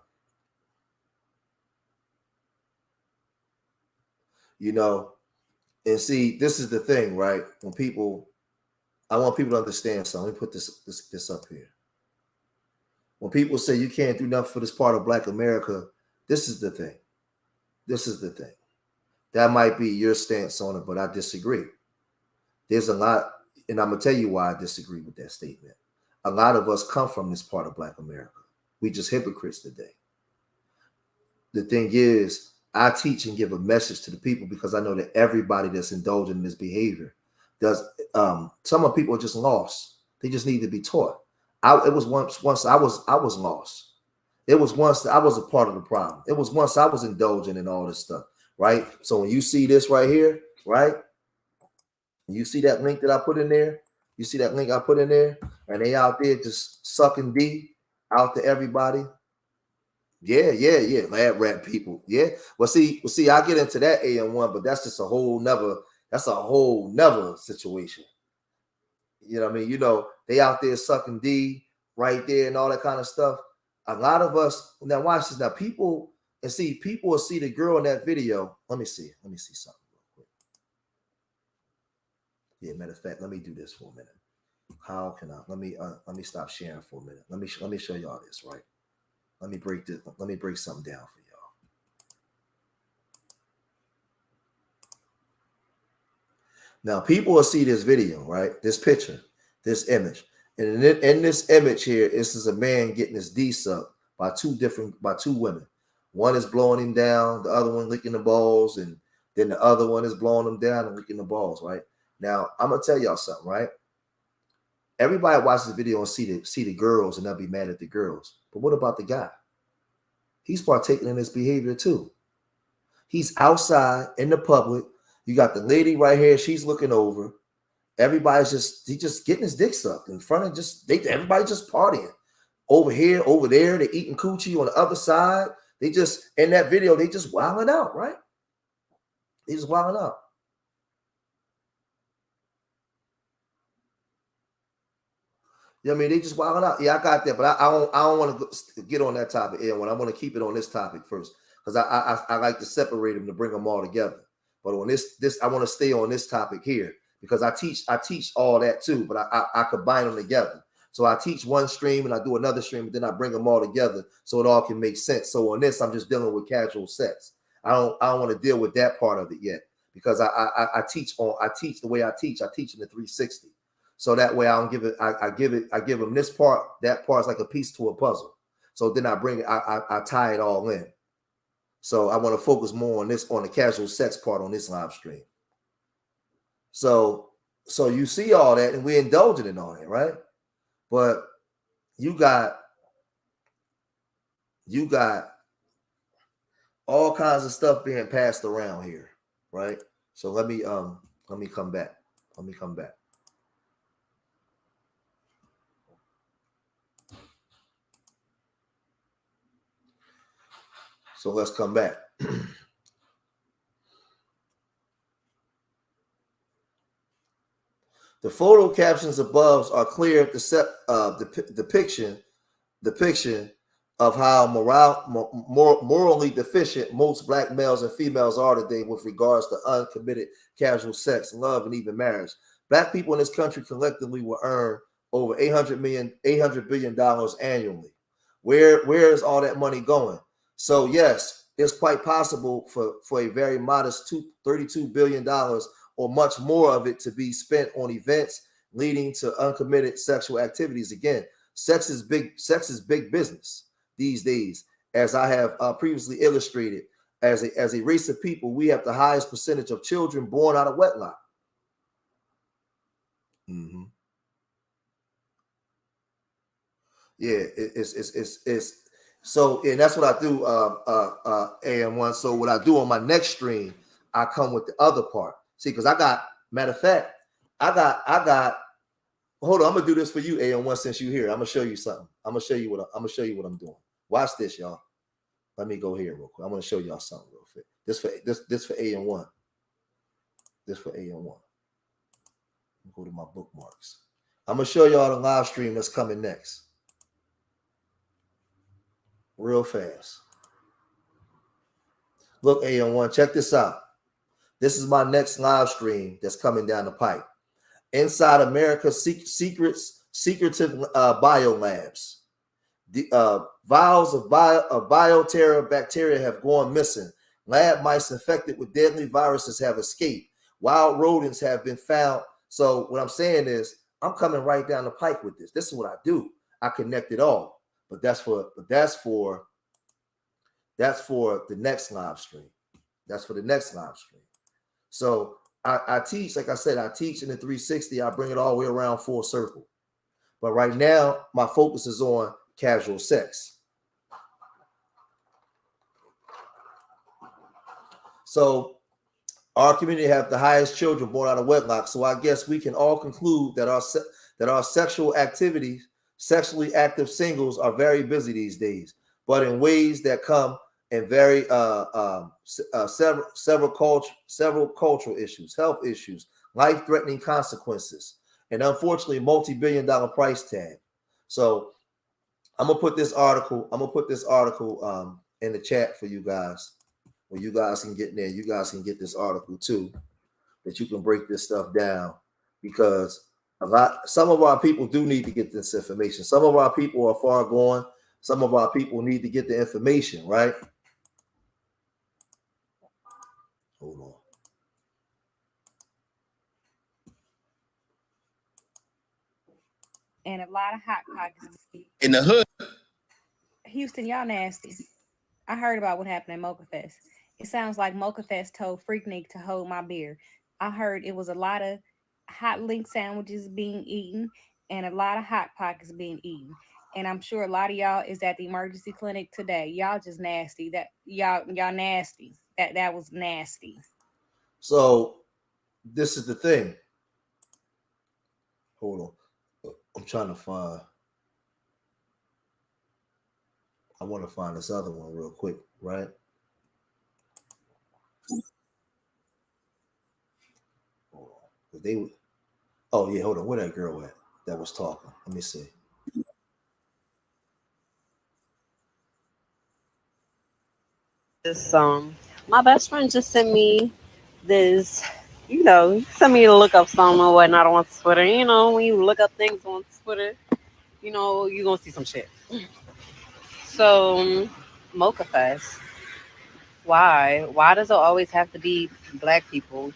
You know, and see, this is the thing, right? I want people to understand something. Let me put this up here. When people say you can't do nothing for this part of Black America, this is the thing. That might be your stance on it, but I disagree. There's a lot, and I'm gonna tell you why I disagree with that statement. A lot of us come from this part of Black America. We just hypocrites today. The thing is, I teach and give a message to the people because I know that everybody that's indulging in this behavior does. Some of people are just lost. They just need to be taught. It was once I was lost. It was once I was a part of the problem. It was once I was indulging in all this stuff, right? So when you see this right here, right? You see that link that I put in there? You see that link I put in there? And they out there just sucking D out to everybody. Yeah. Lab rat people. Yeah. Well, see, I get into that AM1, but that's just a whole never situation. You know what I mean? You know, they out there sucking D right there and all that kind of stuff. A lot of us now watch this. Now, people will see the girl in that video. Let me see something real quick. Yeah, matter of fact, let me do this for a minute. How can I let me stop sharing for a minute? Let me show y'all this, right? Let me break something down for y'all. Now, people will see this video, right? This picture, this image. And in this image here, this is a man getting his D sucked by two women. One is blowing him down, the other one licking the balls, and then the other one is blowing him down and licking the balls, right? Now, I'm gonna tell y'all something, right? Everybody watches the video and see the girls and they'll be mad at the girls. But what about the guy? He's partaking in this behavior too. He's outside in the public. You got the lady right here. She's looking over. Everybody's just getting his dick sucked in front of everybody just partying. Over here, over there, they're eating coochie on the other side. They just, in that video, they just wilding out, right? They just wilding out. You know what I mean? They just wilding out. Yeah, I got that, but I don't want to get on that topic, Aaron. I want to keep it on this topic first because I like to separate them to bring them all together. But on this I want to stay on this topic here because I teach all that too, but I combine them together. So I teach one stream and I do another stream, and then I bring them all together so it all can make sense. So on this, I'm just dealing with casual sex. I don't want to deal with that part of it yet because I teach the way I teach. I teach in the 360. So that way I don't give it, I give them this part, that part's like a piece to a puzzle. So then I bring it, I tie it all in. So I want to focus more on the casual sex part on this live stream. So you see all that and we're indulging in all that, right? But you got all kinds of stuff being passed around here, right? So let me come back. So let's come back. The photo captions above are clear depiction of how morally deficient most black males and females are today with regards to uncommitted casual sex, love, and even marriage. Black people in this country collectively will earn over $800 billion annually. Where is all that money going? So yes, it's quite possible for a very modest $32 billion or much more of it to be spent on events leading to uncommitted sexual activities. Again, sex is big business these days. As I have previously illustrated, as a race of people, we have the highest percentage of children born out of wedlock. Mm-hmm. Yeah, it's so, and that's what I do, AM1. So what I do on my next stream, I come with the other part. See, because matter of fact, I got. Hold on, I'm gonna do this for you, AM1. Since you're here, I'm gonna show you something. I'm gonna show you what I'm doing. Watch this, y'all. Let me go here real quick. I'm gonna show y'all something real quick. This for AM1. This for AM1. Go to my bookmarks. I'm gonna show y'all the live stream that's coming next. Real fast. Look, AM1, check this out. This is my next live stream that's coming down the pipe. Inside America's secretive biolabs. The vials of bioterror bacteria have gone missing. Lab mice infected with deadly viruses have escaped. Wild rodents have been found. So what I'm saying is, I'm coming right down the pike with this. This is what I do. I connect it all. But that's for the next live stream. That's for the next live stream. So I teach, like I said, I teach in the 360. I bring it all the way around full circle. But right now, my focus is on casual sex. So our community have the highest children born out of wedlock. So I guess we can all conclude that our sexual activities, sexually active singles are very busy these days. but in ways that come in very several cultural issues, health issues, life-threatening consequences, and unfortunately, multi-billion-dollar price tag. So I'm gonna put this article. In the chat for you guys, where you guys can get there. You guys can get this article too, that you can break this stuff down, because some of our people do need to get this information. Some of our people are far gone. Some of our people need to get the information, right? Hold on. And a lot of hot pockets. In the hood. Houston, y'all nasty. I heard about what happened at Mochafest. It sounds like Mochafest told Freaknik to hold my beer. I heard it was a lot of hot link sandwiches being eaten and a lot of hot pockets being eaten. And I'm sure a lot of y'all is at the emergency clinic today. Y'all just nasty. That y'all nasty. That was nasty. So this is the thing. Hold on. I'm trying to find. I want to find this other one real quick, right? Hold on. They. Oh yeah, hold on. Where that girl at that was talking? Let me see. This my best friend just sent me this, sent me to look up something or whatnot on Twitter. You know, when you look up things on Twitter, you're gonna see some shit. So, Mocha Fest. Why? Why does it always have to be black people?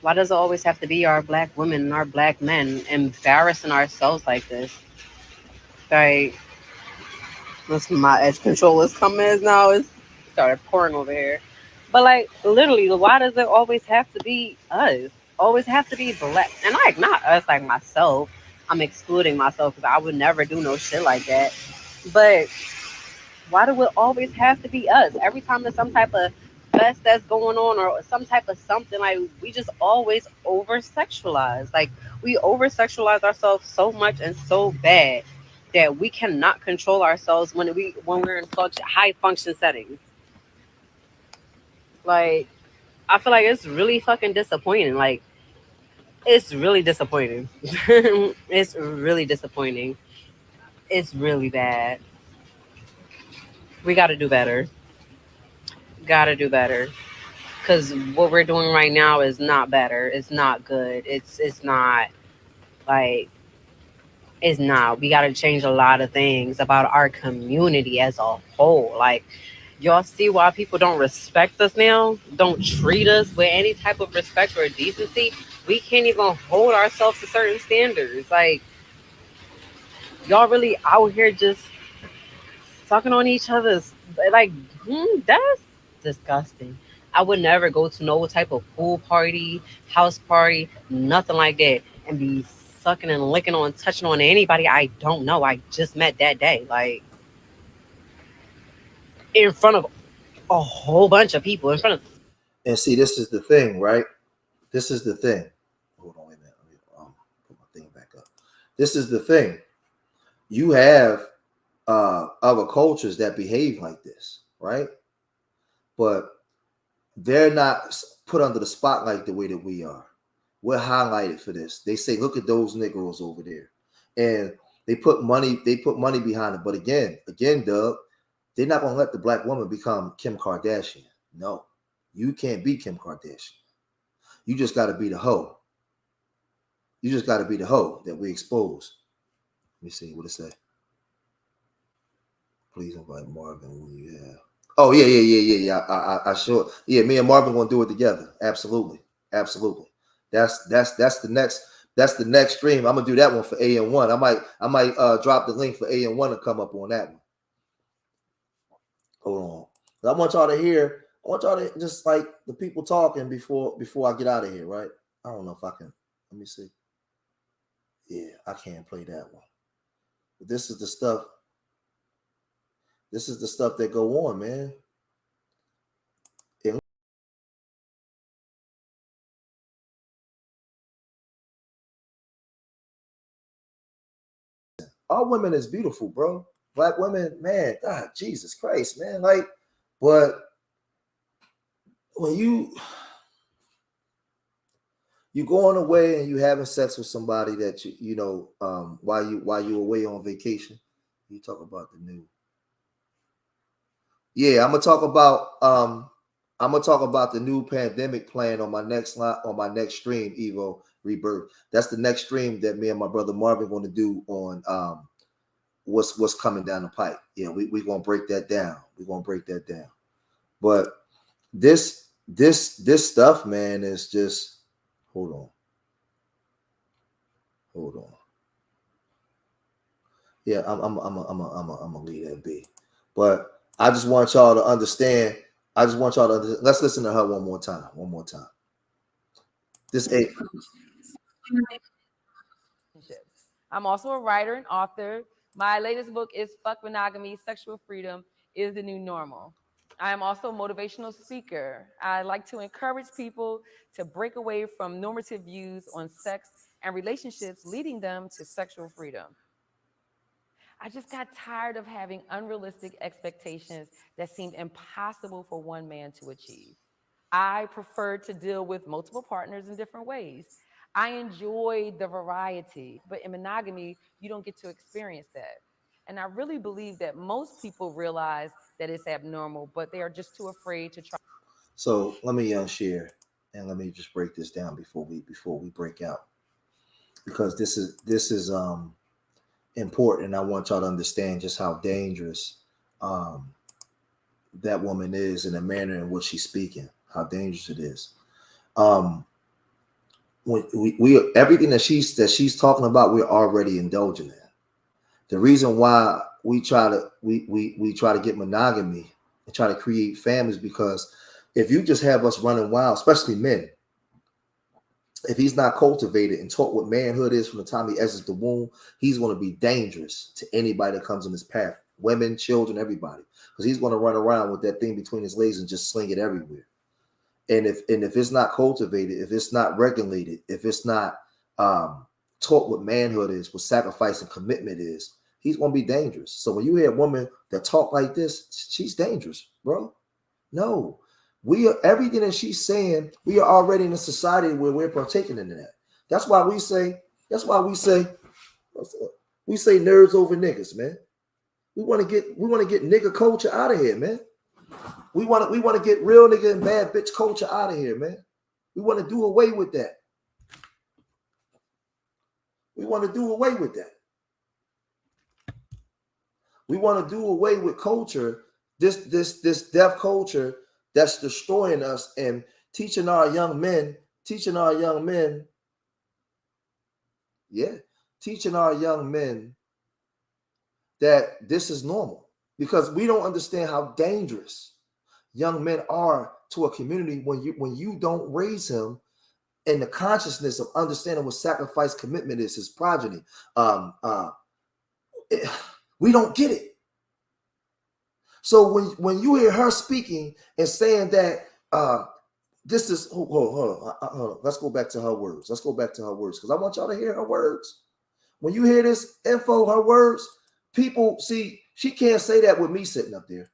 Why does it always have to be our black women and our black men embarrassing ourselves like this? Like, listen, my edge controllers come in now. It's started pouring over here. But like, literally, why does it always have to be us? Always have to be black, and like not us, like myself. I'm excluding myself because I would never do no shit like that. But why do it always have to be us? Every time there's some type of fest that's going on or some type of something, like we just always over sexualize. Like we over sexualize ourselves so much and so bad that we cannot control ourselves when we're in such high function settings. Like I feel like it's really fucking disappointing. Like it's really disappointing. It's really disappointing. It's really bad. We got to do better. Got to do better. Because what we're doing right now is not better. It's not good. It's not like it's not. We got to change a lot of things about our community as a whole. Like y'all see why people don't respect us now, don't treat us with any type of respect or decency. We can't even hold ourselves to certain standards. Like y'all really out here just sucking on each other's like that's disgusting. I would never go to no type of pool party, house party, nothing like that, and be sucking and licking on, touching on anybody I don't know. I just met that day, like in front of a whole bunch of people, in front of. And see, this is the thing, right? This is the thing. Hold on, wait a minute. Let me put my thing back up. This is the thing. You have other cultures that behave like this, right? But they're not put under the spotlight the way that we are. We're highlighted for this. They say, look at those Negroes over there. And they put money behind it. But again, Doug, they're not gonna let the black woman become Kim Kardashian. No, you can't be Kim Kardashian. You just gotta be the hoe. You just gotta be the hoe that we expose. Let me see what it say. Please invite Marvin when you have. Oh yeah. I sure. Yeah, me and Marvin gonna do it together. Absolutely. That's the next. That's the next stream. I'm gonna do that one for AN1. I might drop the link for AN1 to come up on that one. Hold on. I want y'all to hear. I want y'all to just like the people talking before I get out of here. Right? I don't know if I can. Let me see. Yeah, I can't play that one. But this is the stuff. This is the stuff that go on, man. And all women is beautiful, bro. Black women, man, God, Jesus Christ, man. Like, but when you going away and you having sex with somebody that you know while you away on vacation, you talk about the new. Yeah, I'm gonna talk about the new pandemic plan on my next stream, Evo Rebirth. That's the next stream that me and my brother Marvin going to do on what's coming down the pipe. Yeah, we're gonna break that down. We're gonna break that down. But this stuff, man, is just hold on. Yeah, I'm gonna leave that be. But I just want y'all to understand. Let's listen to her one more time. This eight. I'm also a writer and author. My latest book is Fuck Monogamy, Sexual Freedom is the New Normal. I am also a motivational speaker. I like to encourage people to break away from normative views on sex and relationships, leading them to sexual freedom. I just got tired of having unrealistic expectations that seemed impossible for one man to achieve. I prefer to deal with multiple partners in different ways. I enjoy the variety, but in monogamy, you don't get to experience that. And I really believe that most people realize that it's abnormal, but they are just too afraid to try. So let me share and let me just break this down before we break out, because this is important, and I want y'all to understand just how dangerous that woman is in the manner in which she's speaking, how dangerous it is. When we everything that she's talking about, we're already indulging in. The reason why we try to get monogamy and try to create families, because if you just have us running wild, especially men, if he's not cultivated and taught what manhood is from the time he exits the womb, he's going to be dangerous to anybody that comes in his path, women, children, everybody, because he's going to run around with that thing between his legs and just sling it everywhere. And if it's not cultivated, if it's not regulated, if it's not taught what manhood is, what sacrifice and commitment is, he's going to be dangerous. So when you hear a woman that talk like this, she's dangerous, bro. No, we are everything that she's saying. We are already in a society where we're partaking in that. That's why we say nerds over niggas, man. We want to get nigga culture out of here, man. We want to get real nigga and bad bitch culture out of here, man. We want to do away with that. We want to do away with that. We want to do away with culture, this deaf culture that's destroying us and teaching our young men, teaching our young men that this is normal, because we don't understand how dangerous young men are to a community when you don't raise him in the consciousness of understanding what sacrifice, commitment is, his progeny. We don't get it. So when you hear her speaking and saying that this is hold on. Let's go back to her words. Because I want y'all to hear her words. When you hear this info, her words, people see she can't say that with me sitting up there.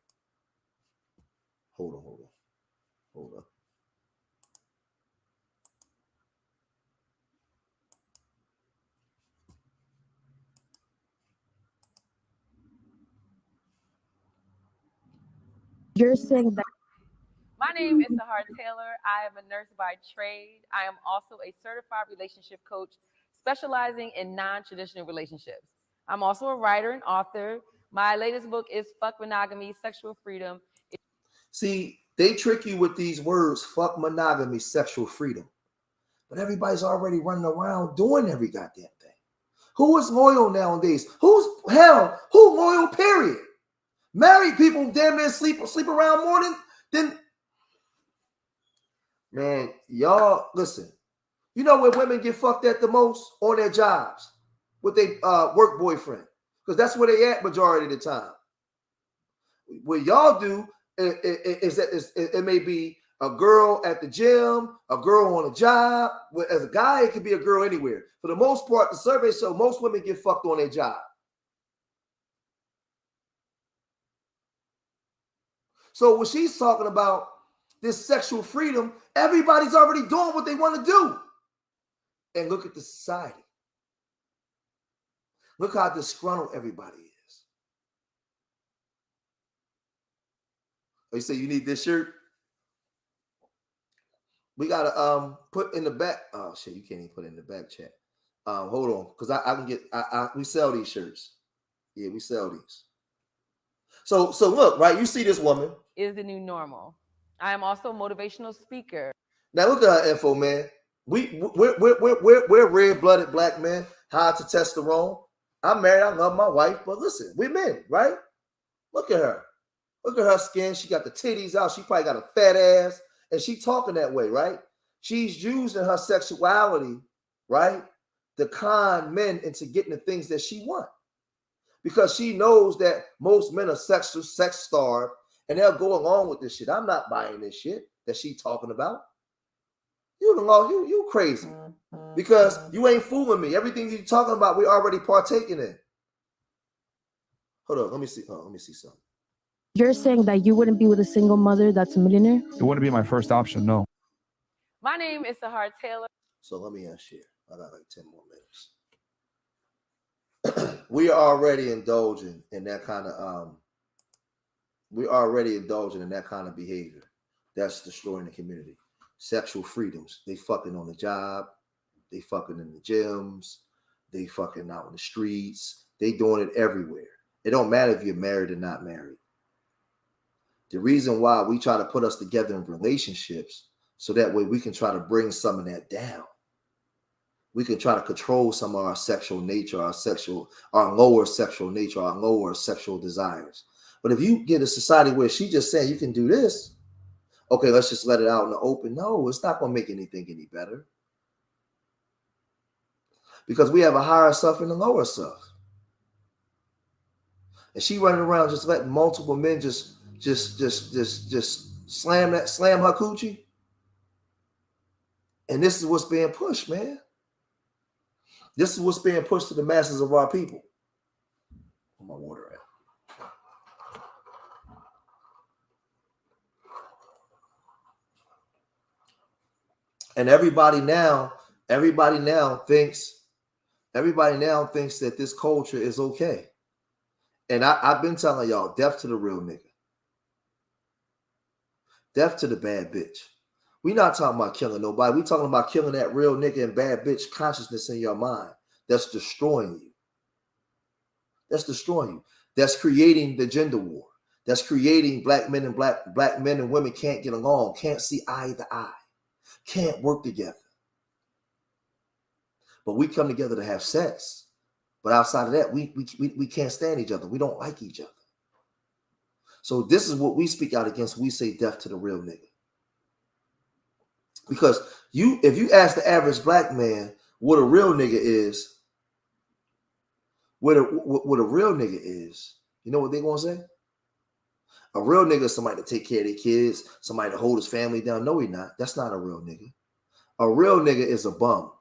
Hold on. You're saying that. My name is Sahar Taylor. I am a nurse by trade. I am also a certified relationship coach specializing in non-traditional relationships. I'm also a writer and author. My latest book is Fuck Monogamy, Sexual Freedom. See, they trick you with these words, fuck monogamy, sexual freedom. But everybody's already running around doing every goddamn thing. Who is loyal nowadays? Who loyal, period? Married people damn near sleep around more than man, y'all listen. You know where women get fucked at the most? On their jobs with their work boyfriend, because that's where they at majority of the time. What y'all do is that it may be a girl at the gym, a girl on a job. As a guy, it could be a girl anywhere. For the most part, the survey show most women get fucked on their job. So when she's talking about this sexual freedom, everybody's already doing what they want to do. And look at the society. Look how disgruntled everybody is. Oh, you say you need this shirt? We gotta put in the back. Oh shit, you can't even put it in the back chat. Hold on, because I can get we sell these shirts. Yeah, we sell these. So look, right? You see this woman is the new normal. I am also a motivational speaker. Now look at her info, man. We're red-blooded black men, high to testosterone. I'm married, I love my wife, but listen, we're men, right? Look at her. Look at her skin. She got the titties out. She probably got a fat ass, and she talking that way, right? She's using her sexuality, right, to con men into getting the things that she wants. Because she knows that most men are sex starved, and they'll go along with this shit. I'm not buying this shit that she talking about. You crazy. Because you ain't fooling me. Everything you talking about, we already partaking in. Hold on, let me see. Let me see something. You're saying that you wouldn't be with a single mother that's a millionaire? It wouldn't be my first option, no. My name is Sahar Taylor. So let me share. I got like 10 more minutes. We are already indulging in that kind of behavior that's destroying the community. Sexual freedoms. They fucking on the job. They fucking in the gyms. They fucking out in the streets. They doing it everywhere. It don't matter if you're married or not married. The reason why we try to put us together in relationships so that way we can try to bring some of that down. We can try to control some of our sexual nature, our lower sexual nature, our lower sexual desires. But if you get a society where she just saying you can do this, okay, let's just let it out in the open. No, it's not going to make anything any better. Because we have a higher self and a lower self. And she running around just letting multiple men just slam her coochie. And this is what's being pushed, man. This is what's being pushed to the masses of our people. Where's my water at? And everybody now thinks that this culture is okay. And I've been telling y'all, death to the real nigga. Death to the bad bitch. We're not talking about killing nobody. We're talking about killing that real nigga and bad bitch consciousness in your mind. That's destroying you. That's destroying you. That's creating the gender war. That's creating black men and black men and women can't get along, can't see eye to eye, can't work together. But we come together to have sex. But outside of that, we can't stand each other. We don't like each other. So this is what we speak out against. We say death to the real nigga. Because if you ask the average black man what a real nigga is, what a real nigga is, you know what they're going to say? A real nigga is somebody to take care of their kids, somebody to hold his family down. No, he not. That's not a real nigga. A real nigga is a bum.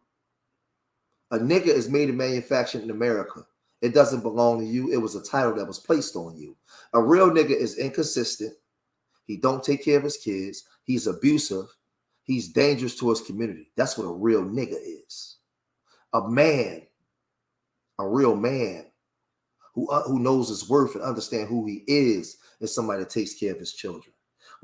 A nigga is made and manufactured in America. It doesn't belong to you. It was a title that was placed on you. A real nigga is inconsistent. He don't take care of his kids. He's abusive. He's dangerous to his community. That's what a real nigga is. A real man who knows his worth and understands who he is somebody that takes care of his children.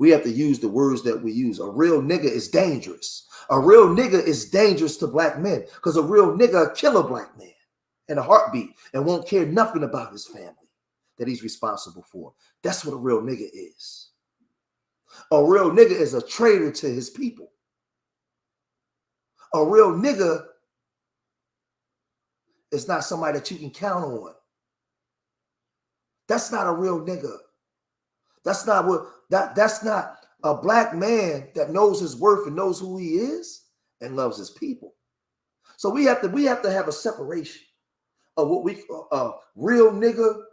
We have to use the words that we use. A real nigga is dangerous. A real nigga is dangerous to black men because a real nigga will kill a black man in a heartbeat and won't care nothing about his family that he's responsible for. That's what a real nigga is. A real nigga is a traitor to his people. A real nigga is not somebody that you can count on. That's not a real nigga. That's not a black man that knows his worth and knows who he is and loves his people. So we have to have a separation of what we real nigga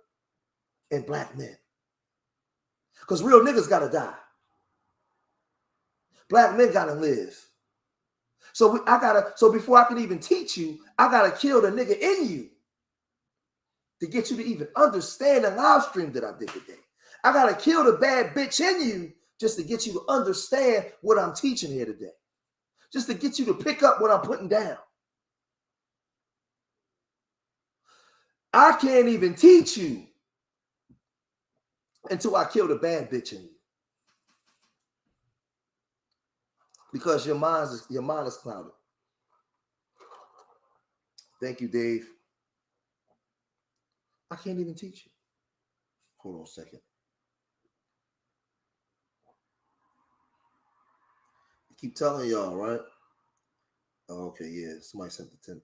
and black men. Because real niggas gotta die. Black men gotta live. So before I can even teach you, I gotta kill the nigga in you to get you to even understand the live stream that I did today. I gotta kill the bad bitch in you just to get you to understand what I'm teaching here today. Just to get you to pick up what I'm putting down. I can't even teach you until I kill the bad bitch in you. Because your mind is clouded. Thank you, Dave. I can't even teach you. Hold on a second. I keep telling y'all, right? Oh, okay, yeah. Somebody sent the 10.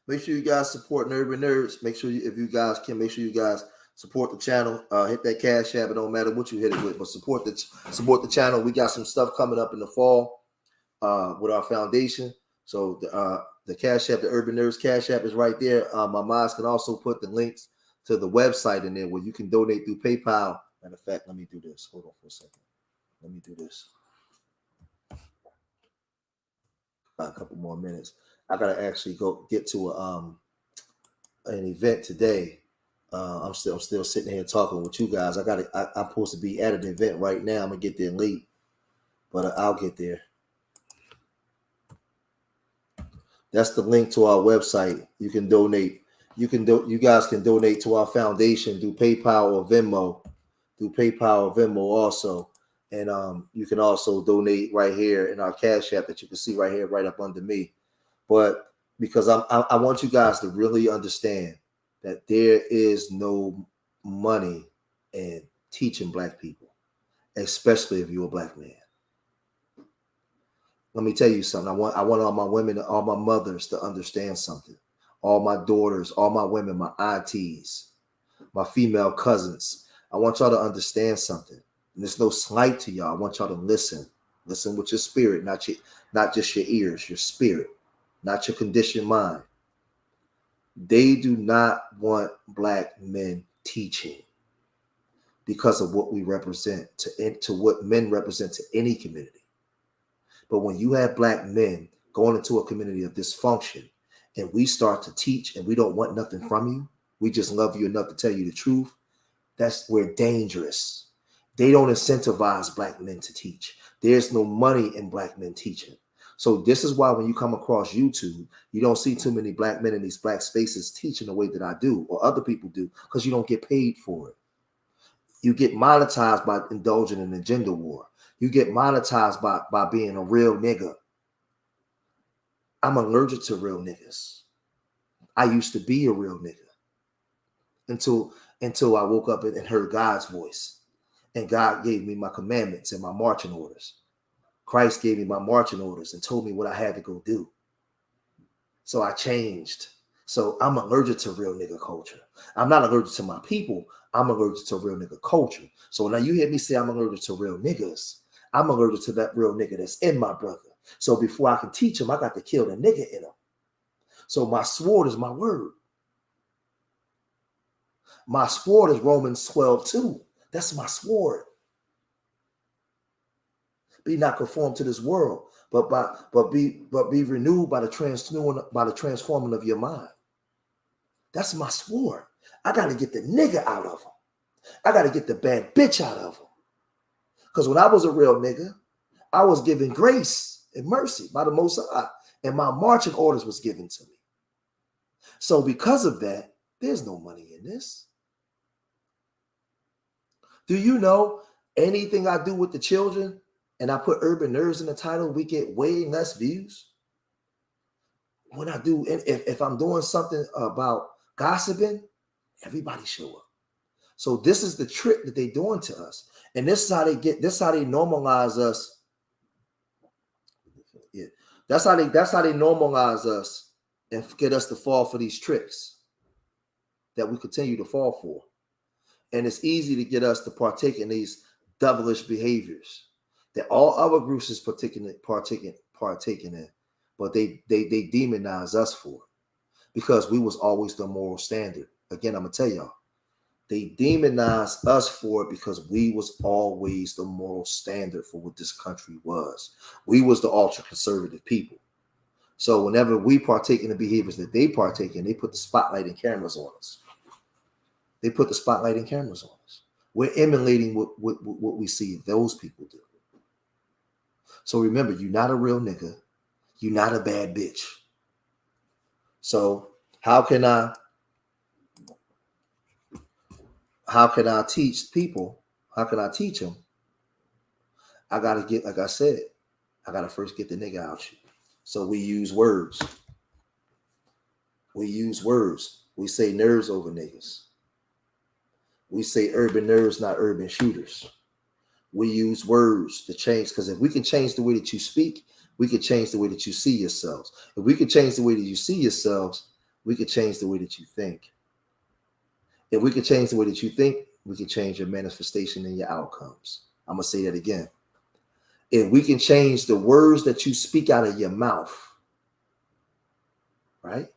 Make sure you guys support Urban Nerds. Make sure if you guys can, make sure you guys support the channel. Hit that Cash App. It don't matter what you hit it with, but support the channel. We got some stuff coming up in the fall with our foundation. So the Cash App, the Urban Nerds Cash App is right there. My moms can also put the links to the website in there where you can donate through PayPal. Matter of fact, let me do this. Hold on for a second. Let me do this. About a couple more minutes. I gotta actually go get to an event today. I'm still sitting here talking with you guys. I'm supposed to be at an event right now. I'm gonna get there late, but I'll get there. That's the link to our website. You can donate. You guys can donate to our foundation through PayPal or Venmo. Through PayPal or Venmo also. And you can also donate right here in our Cash App that you can see right here, right up under me. But because I want you guys to really understand that there is no money in teaching Black people, especially if you're a Black man. Let me tell you something. I want all my women, all my mothers to understand something. All my daughters, all my women, my aunties, my female cousins. I want y'all to understand something. And there's no slight to y'all. I want y'all to listen. Listen with your spirit, not just your ears, your spirit, not your conditioned mind. They do not want Black men teaching because of what we represent to what men represent to any community. But when you have Black men going into a community of dysfunction and we start to teach and we don't want nothing from you, we just love you enough to tell you the truth, we're dangerous. They don't incentivize Black men to teach. There's no money in Black men teaching. So this is why when you come across YouTube, you don't see too many Black men in these Black spaces teaching the way that I do or other people do, because you don't get paid for it. You get monetized by indulging in the gender war. You get monetized by being a real nigga. I'm allergic to real niggas. I used to be a real nigga until I woke up and heard God's voice. And God gave me my commandments and my marching orders. Christ gave me my marching orders and told me what I had to go do. So I changed. So I'm allergic to real nigga culture. I'm not allergic to my people. I'm allergic to real nigga culture. So now you hear me say I'm allergic to real niggas. I'm allergic to that real nigga that's in my brother. So before I can teach him, I got to kill the nigga in him. So my sword is my word. My sword is Romans 12:2. That's my sword. Be not conformed to this world, but be renewed by the transforming of your mind. That's my sword. I got to get the nigga out of him. I got to get the bad bitch out of him. Because when I was a real nigga, I was given grace and mercy by the Most High, and my marching orders was given to me. So because of that, there's no money in this. Do you know anything I do with the children and I put Urban Nerds in the title, we get way less views? When I do, if I'm doing something about gossiping, everybody show up. So this is the trick that they're doing to us. And this is how they normalize us. Yeah. That's how they normalize us and get us to fall for these tricks that we continue to fall for. And it's easy to get us to partake in these devilish behaviors that all other groups is partaking in, but they demonize us for it because we was always the moral standard. Again, I'm gonna tell y'all, they demonized us for it because we was always the moral standard for what this country was. We was the ultra conservative people. So whenever we partake in the behaviors that they partake in, they put the spotlight and cameras on us. They put the spotlight and cameras on us. We're emulating what we see those people do. So remember, you're not a real nigga. You're not a bad bitch. So how can I teach people? How can I teach them? I gotta get, like I said, I gotta first get the nigga out you. So we use words. We use words. We say nerves over niggas. We say urban nerves, not urban shooters. We use words to change, because if we can change the way that you speak, we can change the way that you see yourselves. If we can change the way that you see yourselves, we can change the way that you think. If we can change the way that you think, we can change your manifestation and your outcomes. I'm going to say that again. If we can change the words that you speak out of your mouth, right?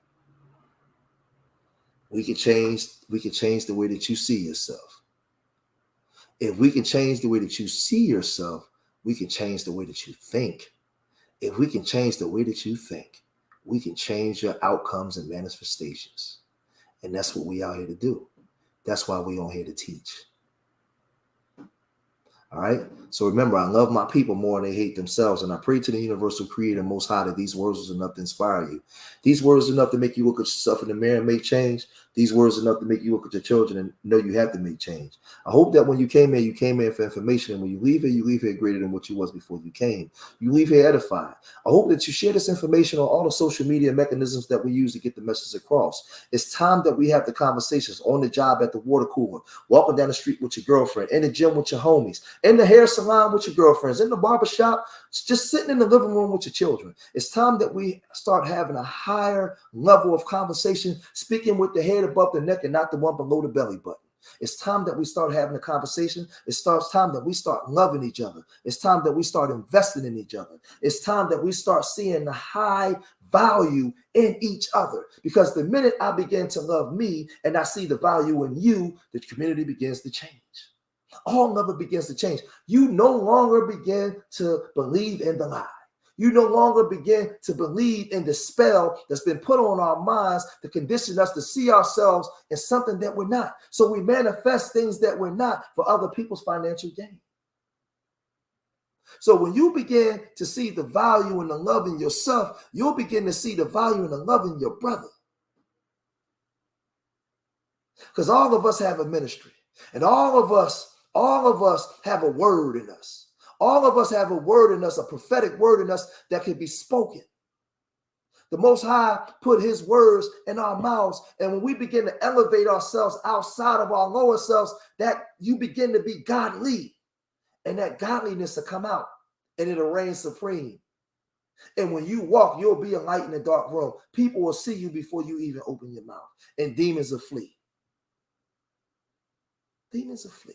We can change the way that you see yourself. If we can change the way that you see yourself, we can change the way that you think. If we can change the way that you think, we can change your outcomes and manifestations. And that's what we out here to do. That's why we on here to teach. All right. So remember, I love my people more than they hate themselves. And I pray to the universal creator most high that these words are enough to inspire you. These words are enough to make you look at yourself in the mirror and make change. These words are enough to make you look at your children and know you have to make change. I hope that when you came in for information. And when you leave here greater than what you was before you came. You leave here edified. I hope that you share this information on all the social media mechanisms that we use to get the message across. It's time that we have the conversations on the job, at the water cooler, walking down the street with your girlfriend, in the gym with your homies, in the hair salon with your girlfriends, in the barbershop, just sitting in the living room with your children. It's time that we start having a higher level of conversation, speaking with the head above the neck and not the one below the belly button. It's time that we start having a conversation. It's time that we start loving each other. It's time that we start investing in each other. It's time that we start seeing the high value in each other. Because the minute I begin to love me and I see the value in you, the community begins to change. All of it begins to change. You no longer begin to believe in the lie. You no longer begin to believe in the spell that's been put on our minds to condition us to see ourselves in something that we're not. So we manifest things that we're not for other people's financial gain. So when you begin to see the value in the love in yourself, you'll begin to see the value in the love in your brother. Because all of us have a ministry, and all of us have a word in us. All of us have a word in us, a prophetic word in us that can be spoken. The Most High put his words in our mouths. And when we begin to elevate ourselves outside of our lower selves, that you begin to be godly. And that godliness will come out and it'll reign supreme. And when you walk, you'll be a light in a dark room. People will see you before you even open your mouth. And demons will flee. Demons will flee.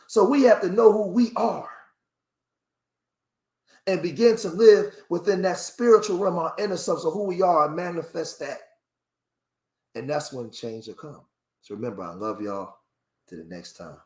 So we have to know who we are and begin to live within that spiritual realm, our inner selves of who we are, and manifest that. And that's when change will come. So remember, I love y'all. Till the next time.